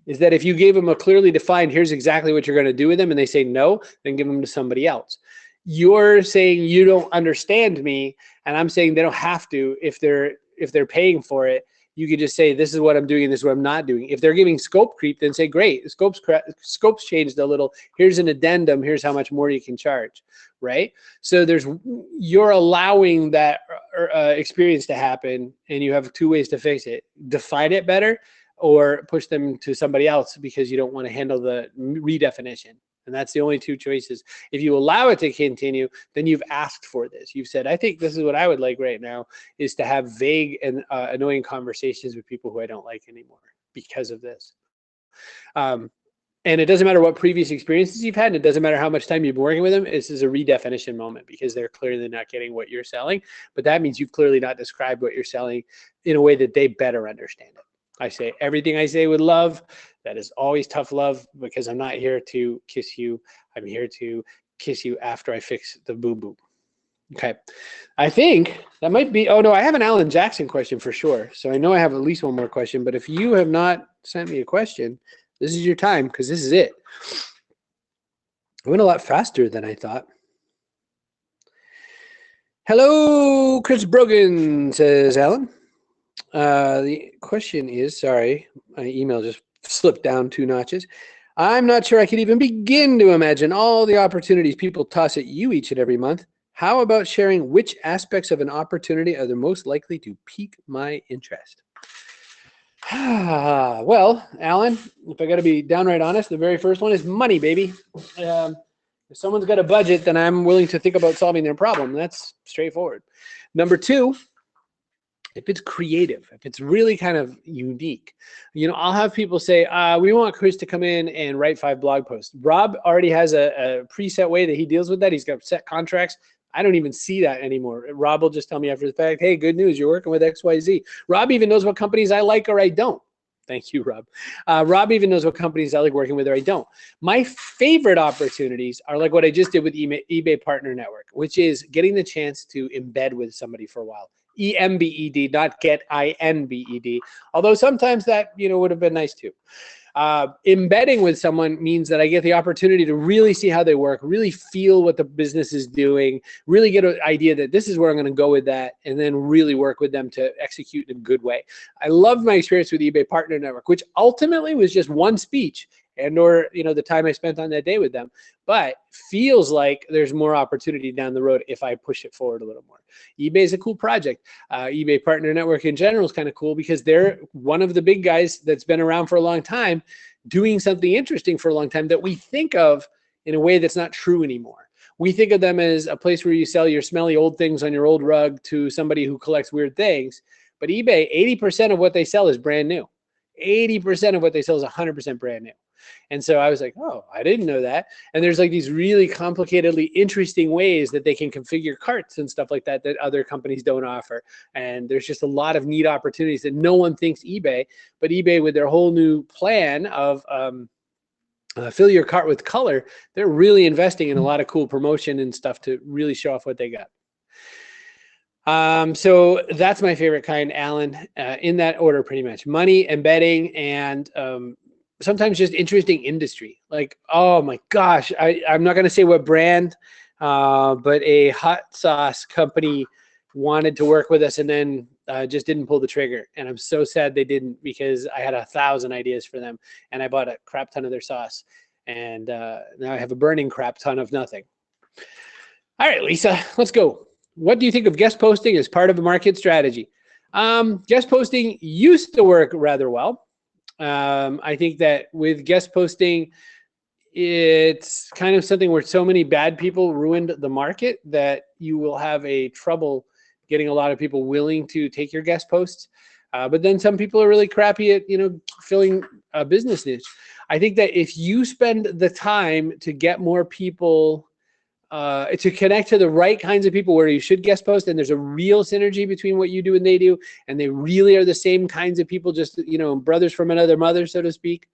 is that if you gave them a clearly defined, here's exactly what you're going to do with them, and they say no, then give them to somebody else. You're saying you don't understand me, and I'm saying they don't have to if they're paying for it. You could just say, this is what I'm doing and this is what I'm not doing. If they're giving scope creep, then say, great, scope's changed a little. Here's an addendum. Here's how much more you can charge, right? So you're allowing that experience to happen, and you have two ways to fix it. Define it better, or push them to somebody else because you don't want to handle the redefinition. And that's the only two choices. If you allow it to continue, then you've asked for this. You've said, I think this is what I would like right now, is to have vague and annoying conversations with people who I don't like anymore because of this. And it doesn't matter what previous experiences you've had, and it doesn't matter how much time you've been working with them. This is a redefinition moment because they're clearly not getting what you're selling. But that means you've clearly not described what you're selling in a way that they better understand it. I say everything I say with love. That is always tough love, because I'm not here to kiss you. I'm here to kiss you after I fix the boo-boo. Okay. I think that might be, oh no, I have an Alan Jackson question for sure. So I know I have at least one more question, but if you have not sent me a question, this is your time, because this is it. I went a lot faster than I thought. Hello, Chris Brogan, says Alan. The question is, sorry, my email just slipped down 2 notches. I'm not sure I could even begin to imagine all the opportunities people toss at you each and every month. How about sharing which aspects of an opportunity are the most likely to pique my interest? Well, Alan, if I got to be downright honest, the very first one is money, baby. If someone's got a budget, then I'm willing to think about solving their problem. That's straightforward. Number 2, if it's creative, if it's really kind of unique, I'll have people say, we want Chris to come in and write 5 blog posts. Rob already has a preset way that he deals with that. He's got set contracts. I don't even see that anymore. Rob will just tell me after the fact, hey, good news, you're working with XYZ. Rob even knows what companies I like or I don't. Thank you, Rob. Rob even knows what companies I like working with or I don't. My favorite opportunities are like what I just did with eBay Partner Network, which is getting the chance to embed with somebody for a while. EMBED, not get INBED. Although sometimes that, would have been nice too. Embedding with someone means that I get the opportunity to really see how they work, really feel what the business is doing, really get an idea that this is where I'm going to go with that, and then really work with them to execute in a good way. I loved my experience with eBay Partner Network, which ultimately was just one speech and/or the time I spent on that day with them, but feels like there's more opportunity down the road if I push it forward a little more. eBay is a cool project. eBay Partner Network in general is kind of cool because they're one of the big guys that's been around for a long time, doing something interesting for a long time that we think of in a way that's not true anymore. We think of them as a place where you sell your smelly old things on your old rug to somebody who collects weird things. But eBay, 80% of what they sell is brand new. 80% of what they sell is 100% brand new. And so I was like, oh, I didn't know that. And there's like these really complicatedly interesting ways that they can configure carts and stuff like that other companies don't offer. And there's just a lot of neat opportunities that no one thinks eBay, but eBay with their whole new plan of fill your cart with color, they're really investing in a lot of cool promotion and stuff to really show off what they got. So that's my favorite kind, Alan, in that order, pretty much. Money, embedding, and sometimes just interesting industry. Like, oh my gosh, I'm not going to say what brand, but a hot sauce company wanted to work with us and then just didn't pull the trigger. And I'm so sad they didn't, because I had 1,000 ideas for them and I bought a crap ton of their sauce. And now I have a burning crap ton of nothing. All right, Lisa, let's go. What do you think of guest posting as part of a market strategy? Guest posting used to work rather well. I think that with guest posting, it's kind of something where so many bad people ruined the market that you will have a trouble getting a lot of people willing to take your guest posts. But then some people are really crappy at, filling a business niche. I think that if you spend the time to get more people to connect to the right kinds of people where you should guest post, and there's a real synergy between what you do and they do, and they really are the same kinds of people, just, brothers from another mother, so to speak,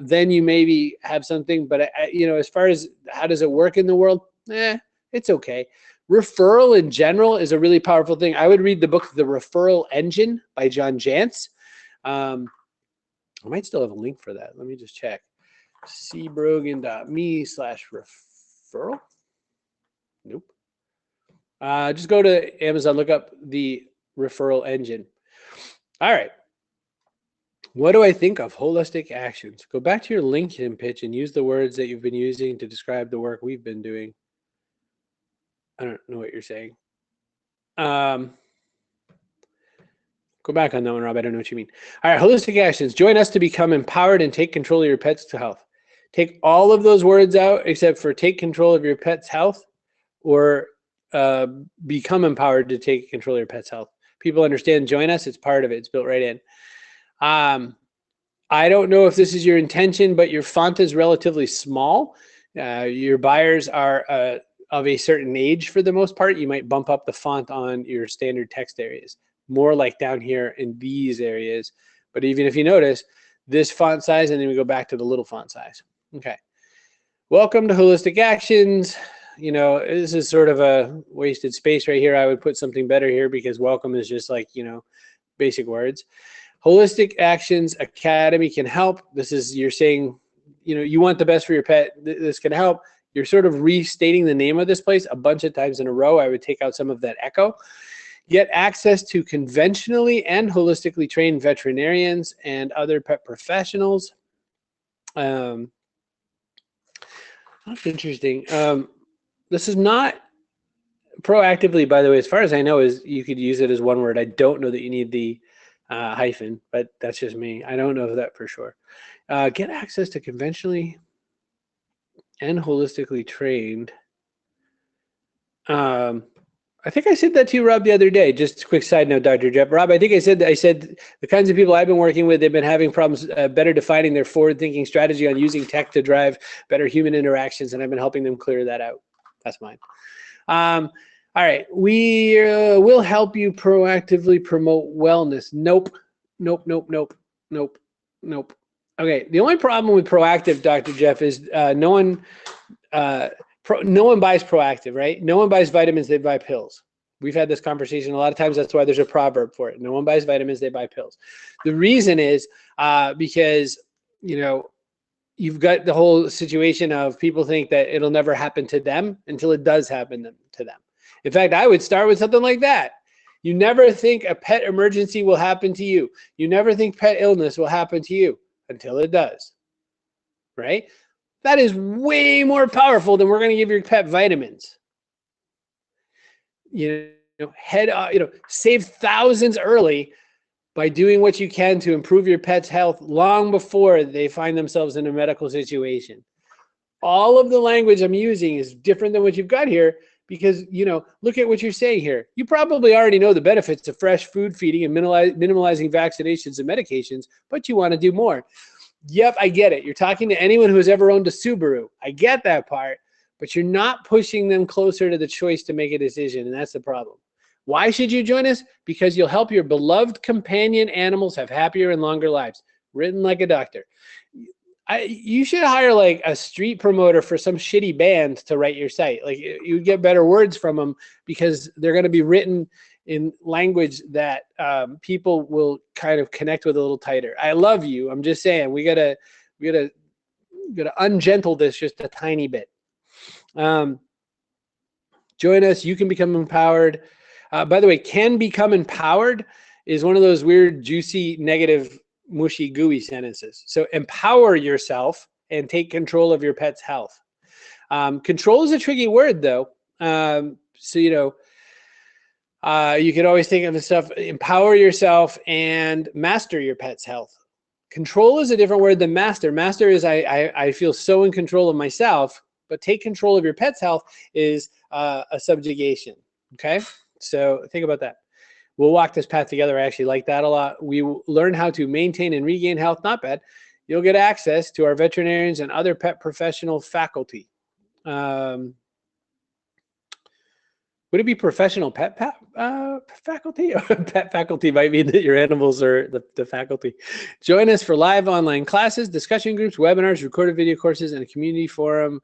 then you maybe have something. But, as far as how does it work in the world, it's okay. Referral in general is a really powerful thing. I would read the book, The Referral Engine by John Jantsch. I might still have a link for that. Let me just check. cbrogan.me/referral. Nope. Just go to Amazon, look up the referral engine. All right. What do I think of holistic actions? Go back to your LinkedIn pitch and use the words that you've been using to describe the work we've been doing. I don't know what you're saying. Go back on that one, Rob. I don't know what you mean. All right, holistic actions. Join us to become empowered and take control of your pet's health. Take all of those words out except for take control of your pet's health or become empowered to take control of your pet's health. People understand join us. It's part of it. It's built right in. I don't know if this is your intention, but your font is relatively small. Your buyers are of a certain age for the most part. You might bump up the font on your standard text areas, more like down here in these areas. But even if you notice this font size, and then we go back to the little font size. Okay. Welcome to Holistic Actions. You know, this is sort of a wasted space right here. I would put something better here because welcome is just like, you know, basic words. Holistic Actions Academy can help. This is, you're saying, you know, you want the best for your pet. This can help. You're sort of restating the name of this place a bunch of times in a row. I would take out some of that echo. Get access to conventionally and holistically trained veterinarians and other pet professionals. That's interesting. This is not proactively, by the way, as far as I know, is you could use it as one word. I don't know that you need the hyphen, but that's just me. I don't know that for sure. Get access to conventionally and holistically trained. I think I said that to you, Rob, the other day. Just a quick side note, Dr. Jeff. Rob, I think I said the kinds of people I've been working with, they've been having problems better defining their forward-thinking strategy on using tech to drive better human interactions, and I've been helping them clear that out. That's mine. All right, we will help you proactively promote wellness. Nope. Okay, the only problem with proactive, Dr. Jeff, is no one buys proactive, right? No one buys vitamins, they buy pills. We've had this conversation a lot of times. That's why there's a proverb for it. No one buys vitamins, they buy pills. The reason is because, you know, you've got the whole situation of people think that it'll never happen to them until it does happen to them. In fact, I would start with something like that. You never think a pet emergency will happen to you. You never think pet illness will happen to you until it does, right? That is way more powerful than we're going to give your pet vitamins. Save thousands early by doing what you can to improve your pet's health long before they find themselves in a medical situation. All of the language I'm using is different than what you've got here because, you know, look at what you're saying here. You probably already know the benefits of fresh food feeding and minimalizing vaccinations and medications, but you want to do more. Yep, I get it. You're talking to anyone who has ever owned a Subaru. I get that part, but you're not pushing them closer to the choice to make a decision, and that's the problem. Why should you join us? Because you'll help your beloved companion animals have happier and longer lives. Written like a doctor. You should hire like a street promoter for some shitty band to write your site. Like you get better words from them because they're going to be written in language that people will kind of connect with a little tighter. I love you. I'm just saying we gotta ungentle this just a tiny bit. Join us. You can become empowered. By the way, can become empowered is one of those weird, juicy, negative, mushy, gooey sentences. So empower yourself and take control of your pet's health. Control is a tricky word, though. You could always think of the stuff, empower yourself and master your pet's health. Control is a different word than master. Master is I feel so in control of myself, but take control of your pet's health is a subjugation. Okay, so think about that. We'll walk this path together. I actually like that a lot. We will learn how to maintain and regain health. Not bad. You'll get access to our veterinarians and other pet professional faculty. Would it be professional pet faculty? Pet faculty might mean that your animals are the faculty. Join us for live online classes, discussion groups, webinars, recorded video courses, and a community forum.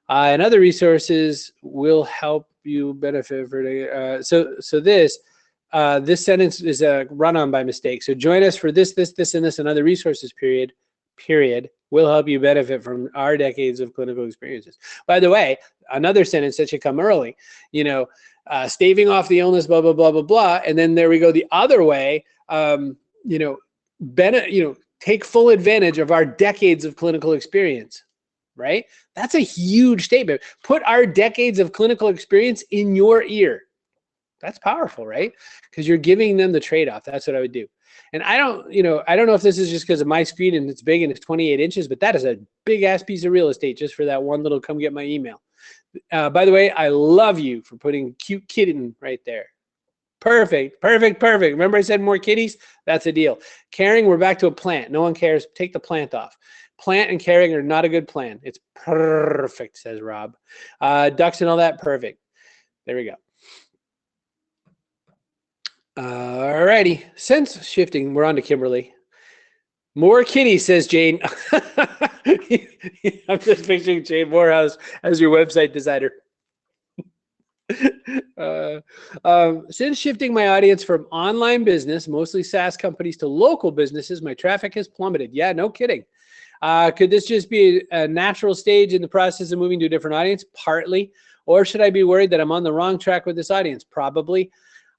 And other resources will help you benefit. So this this sentence is a run-on by mistake. So join us for this, and this, and other resources, period, will help you benefit from our decades of clinical experiences. By the way, another sentence that should come early, staving off the illness, blah, blah, blah, blah, blah. And then there we go the other way, take full advantage of our decades of clinical experience, right? That's a huge statement. Put our decades of clinical experience in your ear. That's powerful, right? Because you're giving them the trade-off. That's what I would do. And I don't know if this is just because of my screen and it's big and it's 28 inches, but that is a big ass piece of real estate just for that one little come get my email. By the way, I love you for putting cute kitten right there. Perfect. Remember I said more kitties? That's a deal. Caring, we're back to a plant. No one cares. Take the plant off. Plant and caring are not a good plan. It's perfect, says Rob. Ducks and all that, perfect. There we go. All righty. Sense shifting. We're on to Kimberly. More kitties, says Jane. I'm just picturing Jane Morehouse as your website designer. Since shifting my audience from online business, mostly SaaS companies, to local businesses, my traffic has plummeted. Yeah, no kidding. Could this just be a natural stage in the process of moving to a different audience? Partly. Or should I be worried that I'm on the wrong track with this audience? Probably.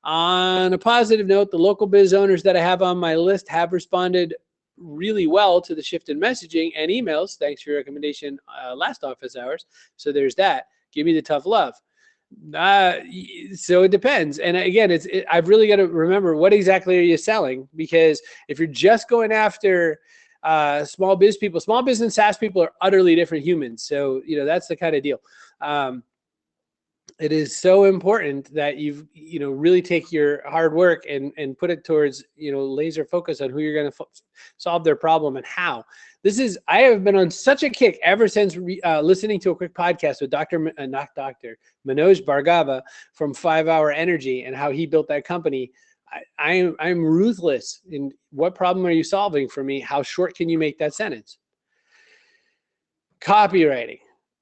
On a positive note, the local biz owners that I have on my list have responded really well to the shift in messaging and emails. Thanks for your recommendation last office hours. So there's that. Give me the tough love. So it depends. And again, I've really got to remember, what exactly are you selling? Because if you're just going after small business and SaaS people are utterly different humans. So, that's the kind of deal. It is so important that you've, really take your hard work and put it towards, laser focus on who you're going to solve their problem and how. I have been on such a kick ever since listening to a quick podcast with Manoj Bhargava from 5 Hour Energy and how he built that company. I'm ruthless in what problem are you solving for me? How short can you make that sentence? Copywriting.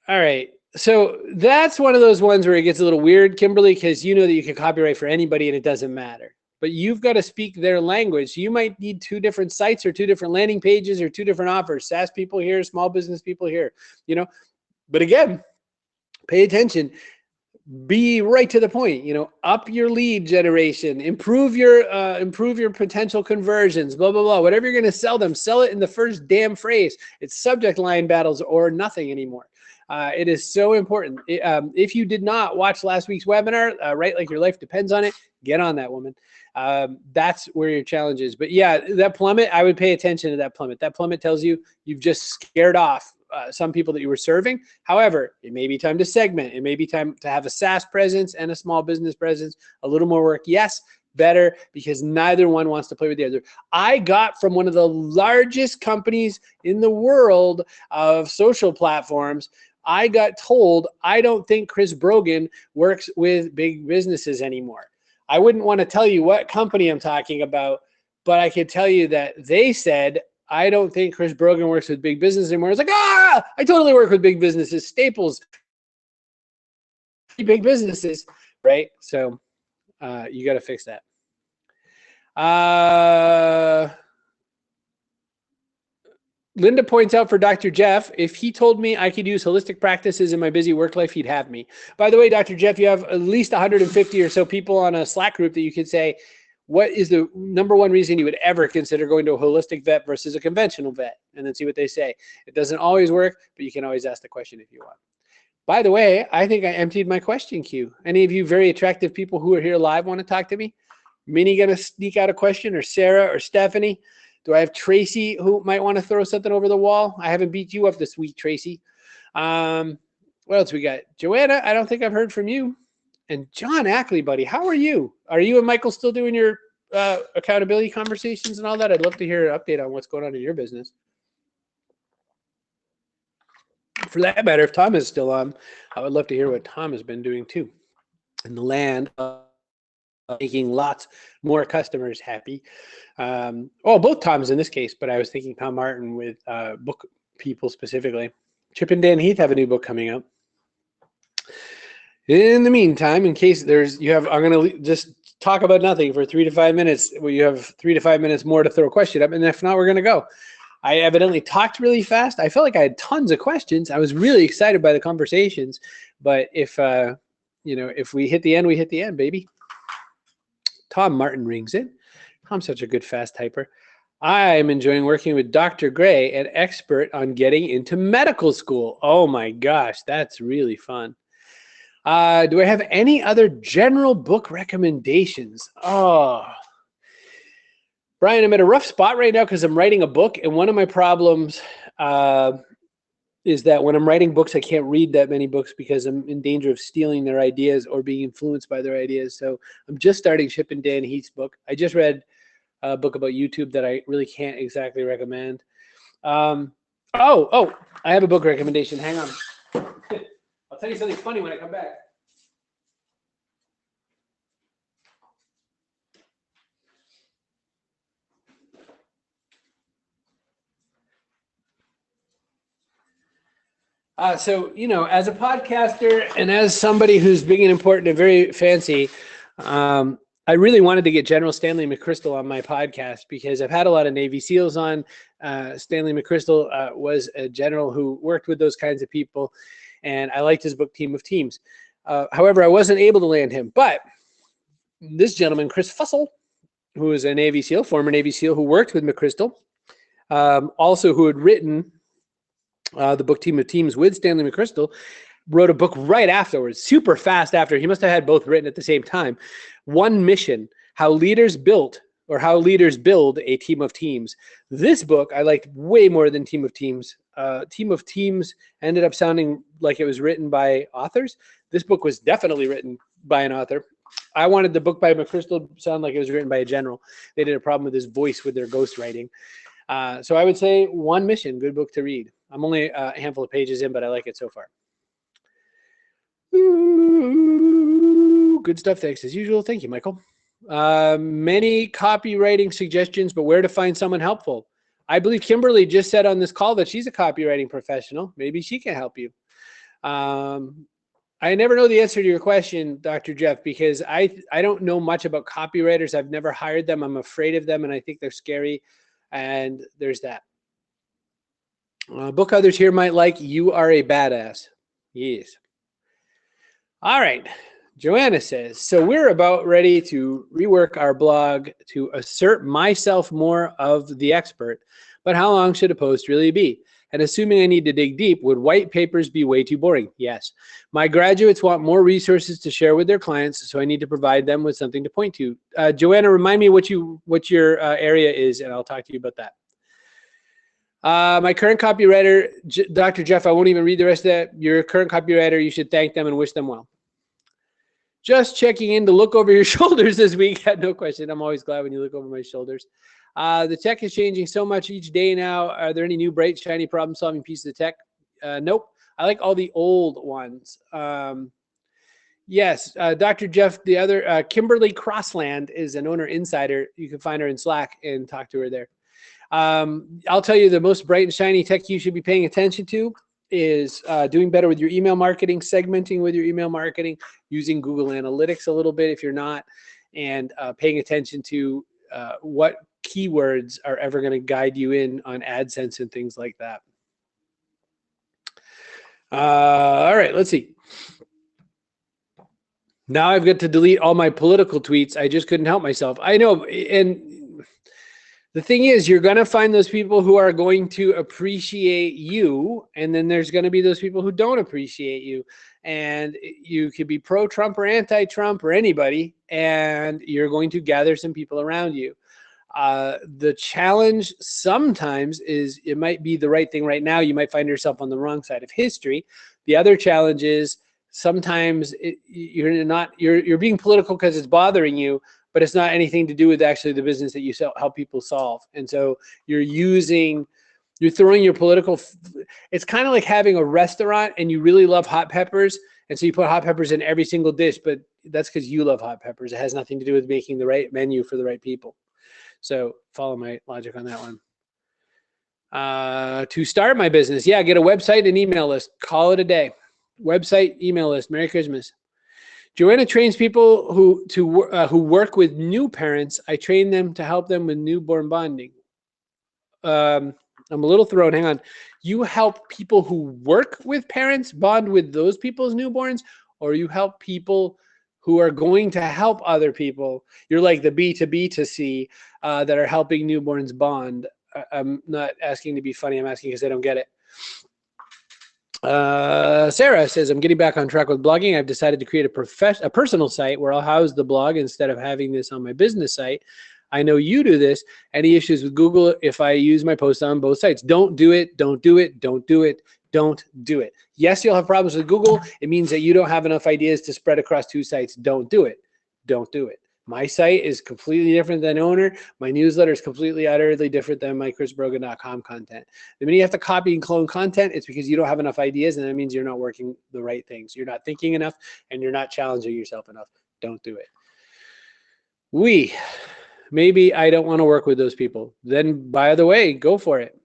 All right. So that's one of those ones where it gets a little weird, Kimberly, because you know that you can copyright for anybody and it doesn't matter. But you've got to speak their language. You might need 2 different sites or 2 different landing pages or 2 different offers. SaaS people here, small business people here, But again, pay attention. Be right to the point. Up your lead generation, improve your potential conversions, blah, blah, blah. Whatever you're going to sell them, sell it in the first damn phrase. It's subject line battles or nothing anymore. It is so important. If you did not watch last week's webinar, Write Like Your Life Depends on It, get on that, woman. That's where your challenge is. But yeah, that plummet, I would pay attention to that plummet. That plummet tells you you've just scared off some people that you were serving. However, it may be time to segment. It may be time to have a SaaS presence and a small business presence, a little more work. Yes, better, because neither one wants to play with the other. I got from one of the largest companies in the world of social platforms, I got told, I don't think Chris Brogan works with big businesses anymore. I wouldn't want to tell you what company I'm talking about, but I could tell you that they said, I don't think Chris Brogan works with big business anymore. It's like, I totally work with big businesses. Staples, big businesses, right? So you got to fix that. Linda points out for Dr. Jeff, if he told me I could use holistic practices in my busy work life, he'd have me. By the way, Dr. Jeff, you have at least 150 or so people on a Slack group that you could say, what is the number one reason you would ever consider going to a holistic vet versus a conventional vet? And then see what they say. It doesn't always work, but you can always ask the question if you want. By the way, I think I emptied my question queue. Any of you very attractive people who are here live want to talk to me? Minnie going to sneak out a question, or Sarah or Stephanie? Do I have Tracy who might want to throw something over the wall? I haven't beat you up this week, Tracy. What else we got? Joanna, I don't think I've heard from you. And John Ackley, buddy, how are you? Are you and Michael still doing your accountability conversations and all that? I'd love to hear an update on what's going on in your business. For that matter, if Tom is still on, I would love to hear what Tom has been doing too in the land of making lots more customers happy. Both Toms in this case, but I was thinking Tom Martin with book people specifically. Chip and Dan Heath have a new book coming out. In the meantime, in case I'm going to just talk about nothing for 3 to 5 minutes. Well, you have 3 to 5 minutes more to throw a question up, and if not, we're going to go. I evidently talked really fast. I felt like I had tons of questions. I was really excited by the conversations, but if if we hit the end, we hit the end, baby. Tom Martin rings in. Tom's such a good fast typer. I'm enjoying working with Dr. Gray, an expert on getting into medical school. Oh my gosh, that's really fun. Do I have any other general book recommendations? Oh, Brian, I'm at a rough spot right now because I'm writing a book, and one of my problems is that when I'm writing books, I can't read that many books because I'm in danger of stealing their ideas or being influenced by their ideas. So I'm just starting Chip and Dan Heath's book. I just read a book about YouTube that I really can't exactly recommend. I have a book recommendation. Hang on. I'll tell you something funny when I come back. So, as a podcaster and as somebody who's big and important and very fancy, I really wanted to get General Stanley McChrystal on my podcast because I've had a lot of Navy SEALs on. Stanley McChrystal was a general who worked with those kinds of people, and I liked his book, Team of Teams. However, I wasn't able to land him. But this gentleman, Chris Fussell, who is a Navy SEAL, former Navy SEAL, who worked with McChrystal, also who had written the book Team of Teams with Stanley McChrystal, wrote a book right afterwards, super fast after. He must have had both written at the same time. One Mission, How Leaders Build a Team of Teams. This book I liked way more than Team of Teams. Team of Teams ended up sounding like it was written by authors. This book was definitely written by an author. I wanted the book by McChrystal to sound like it was written by a general. They did a problem with his voice with their ghostwriting. So I would say One Mission, good book to read. I'm only a handful of pages in, but I like it so far. Ooh, good stuff. Thanks as usual. Thank you, Michael. Many copywriting suggestions, but where to find someone helpful? I believe Kimberly just said on this call that she's a copywriting professional. Maybe she can help you. I never know the answer to your question, Dr. Jeff, because I don't know much about copywriters. I've never hired them. I'm afraid of them, and I think they're scary. And there's that. Book others here might like, You Are a Badass. Yes. All right. Joanna says, so we're about ready to rework our blog to assert myself more of the expert, but how long should a post really be? And assuming I need to dig deep, would white papers be way too boring? Yes. My graduates want more resources to share with their clients, so I need to provide them with something to point to. Joanna, remind me what your area is, and I'll talk to you about that. My current copywriter, Dr. Jeff, I won't even read the rest of that. Your current copywriter, you should thank them and wish them well. Just checking in to look over your shoulders this week. No question. I'm always glad when you look over my shoulders. The tech is changing so much each day now. Are there any new bright, shiny problem-solving pieces of tech? Nope. I like all the old ones. Yes, Dr. Jeff, the other, Kimberly Crossland is an owner insider. You can find her in Slack and talk to her there. I'll tell you the most bright and shiny tech you should be paying attention to is doing better with your email marketing, segmenting with your email marketing, using Google Analytics a little bit if you're not, and paying attention to what keywords are ever going to guide you in on AdSense and things like that. All right, let's see. Now I've got to delete all my political tweets. I just couldn't help myself. I know, and the thing is, you're going to find those people who are going to appreciate you, and then there's going to be those people who don't appreciate you. And you could be pro-Trump or anti-Trump or anybody, and you're going to gather some people around you. The challenge sometimes is it might be the right thing right now. You might find yourself on the wrong side of history. The other challenge is sometimes you're being political because it's bothering you, but it's not anything to do with actually the business that you help people solve. And so you're throwing your political, it's kind of like having a restaurant and you really love hot peppers. And so you put hot peppers in every single dish, but that's because you love hot peppers. It has nothing to do with making the right menu for the right people. So follow my logic on that one. To start my business, get a website and email list. Call it a day. Website, email list. Merry Christmas. Joanna trains people who work with new parents. I train them to help them with newborn bonding. I'm a little thrown. Hang on. You help people who work with parents bond with those people's newborns, or you help people who are going to help other people? You're like the B to B to C that are helping newborns bond. I'm not asking to be funny. I'm asking because I don't get it. Sarah says, I'm getting back on track with blogging. I've decided to create a personal site where I'll house the blog instead of having this on my business site. I know you do this. Any issues with Google if I use my posts on both sites? Don't do it. Don't do it. Don't do it. Don't do it. Yes, you'll have problems with Google. It means that you don't have enough ideas to spread across 2 sites. Don't do it. Don't do it. My site is completely different than Owner. My newsletter is completely, utterly different than my chrisbrogan.com content. The minute you have to copy and clone content, it's because you don't have enough ideas, and that means you're not working the right things. You're not thinking enough, and you're not challenging yourself enough. Don't do it. Maybe I don't want to work with those people. Then, by the way, go for it.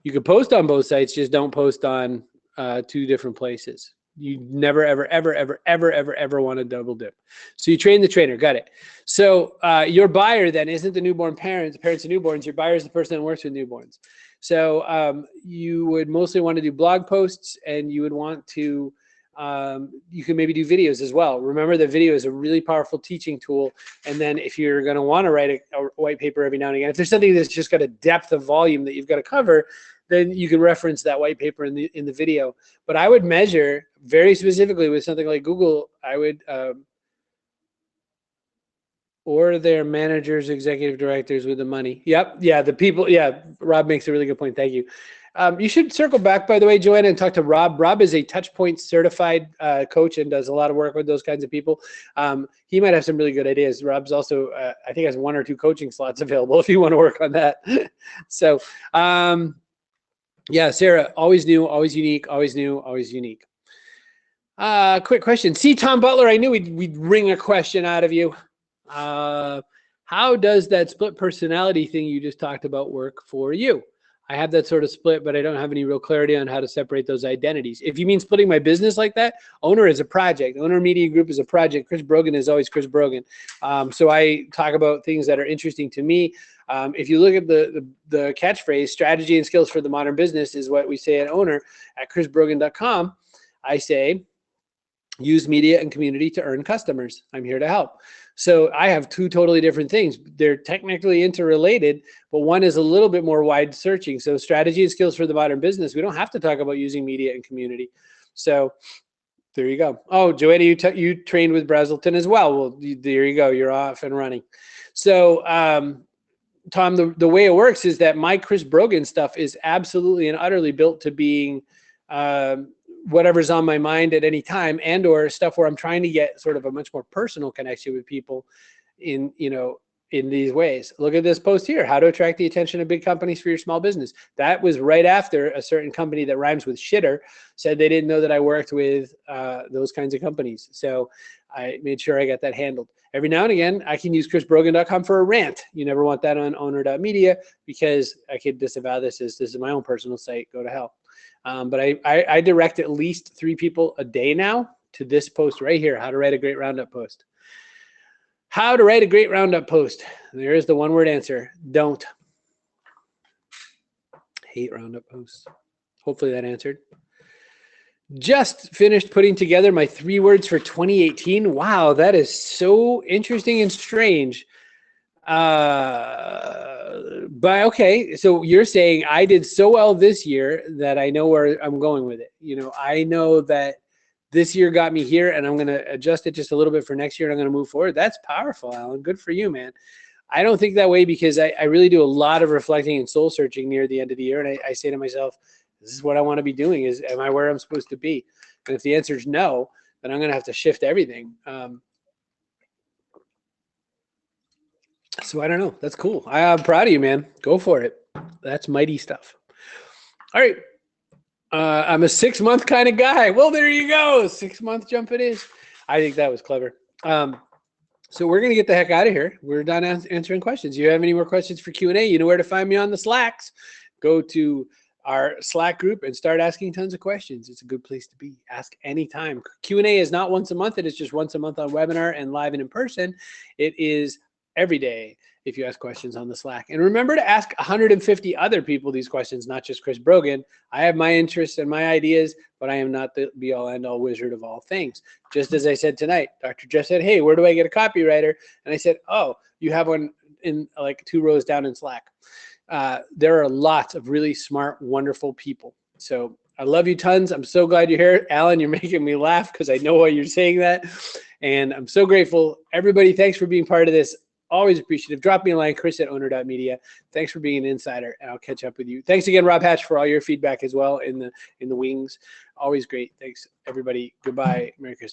You can post on both sites, just don't post on 2 different places. You never, ever, ever, ever, ever, ever, ever want to double dip. So you train the trainer. Got it. So your buyer then isn't the newborn parents of newborns. Your buyer is the person that works with newborns. So you would mostly want to do blog posts, and you would want to, you can maybe do videos as well. Remember that video is a really powerful teaching tool. And then if you're going to want to write a white paper every now and again, if there's something that's just got a depth of volume that you've got to cover, then you can reference that white paper in the video. But I would measure very specifically with something like Google. I would, or their managers, executive directors with the money. Yep. Yeah. The people. Yeah. Rob makes a really good point. Thank you. You should circle back, by the way, Joanna, and talk to Rob. Rob is a Touchpoint certified coach and does a lot of work with those kinds of people. He might have some really good ideas. Rob's also, I think, has 1 or 2 coaching slots available if you want to work on that. So, yeah, Sarah, always new, always unique, always new, always unique. Quick question. See, Tom Butler, I knew we'd wring a question out of you. How does that split personality thing you just talked about work for you? I have that sort of split, but I don't have any real clarity on how to separate those identities. If you mean splitting my business like that, Owner is a project. Owner Media Group is a project. Chris Brogan is always Chris Brogan. So I talk about things that are interesting to me. If you look at the catchphrase, strategy and skills for the modern business is what we say at Owner. At chrisbrogan.com, I say, use media and community to earn customers. I'm here to help. So I have 2 totally different things. They're technically interrelated, but one is a little bit more wide searching. So strategy and skills for the modern business, we don't have to talk about using media and community. So there you go. Oh, Joanna, you trained with Brazelton as well. Well, there you go. You're off and running. So, Tom, the way it works is that my Chris Brogan stuff is absolutely and utterly built to being whatever's on my mind at any time, and or stuff where I'm trying to get sort of a much more personal connection with people in these ways. Look at this post here, how to attract the attention of big companies for your small business. That was right after a certain company that rhymes with shitter said they didn't know that I worked with those kinds of companies. So I made sure I got that handled. Every now and again, I can use chrisbrogan.com for a rant. You never want that on owner.media because I could disavow this is my own personal site. Go to hell. But I direct at least 3 people a day now to this post right here, how to write a great Roundup post. How to write a great Roundup post. There is the 1-word answer. Don't. Hate Roundup posts. Hopefully that answered. Just finished putting together my 3 words for 2018. Wow, that is so interesting and strange. But okay, so you're saying I did so well this year that I know where I'm going with it. I know that this year got me here, and I'm going to adjust it just a little bit for next year, and I'm going to move forward. That's powerful, Alan. Good for you, man. I don't think that way because I really do a lot of reflecting and soul searching near the end of the year, and I say to myself, this is what I want to be doing. Am I where I'm supposed to be? And if the answer is no, then I'm going to have to shift everything. So I don't know. That's cool. I'm proud of you, man. Go for it. That's mighty stuff. All right. I'm a 6-month kind of guy. Well, there you go. 6-month jump it is. I think that was clever. So we're going to get the heck out of here. We're done answering questions. You have any more questions for Q&A? You know where to find me on the Slacks. Go to our Slack group and start asking tons of questions. It's a good place to be. Ask anytime. Q&A is not once a month. It is just once a month on webinar and live and in person. It is every day if you ask questions on the Slack. And remember to ask 150 other people these questions, not just Chris Brogan. I have my interests and my ideas, but I am not the be-all, end-all wizard of all things. Just as I said tonight, Dr. Jeff said, hey, where do I get a copywriter? And I said, oh, you have one in like 2 rows down in Slack. There are lots of really smart, wonderful people. So I love you tons. I'm so glad you're here. Alan, you're making me laugh because I know why you're saying that. And I'm so grateful. Everybody, thanks for being part of this. Always appreciative. Drop me a line, chris@owner.media. Thanks for being an insider, and I'll catch up with you. Thanks again, Rob Hatch, for all your feedback as well in the wings. Always great. Thanks, everybody. Goodbye. Merry Christmas.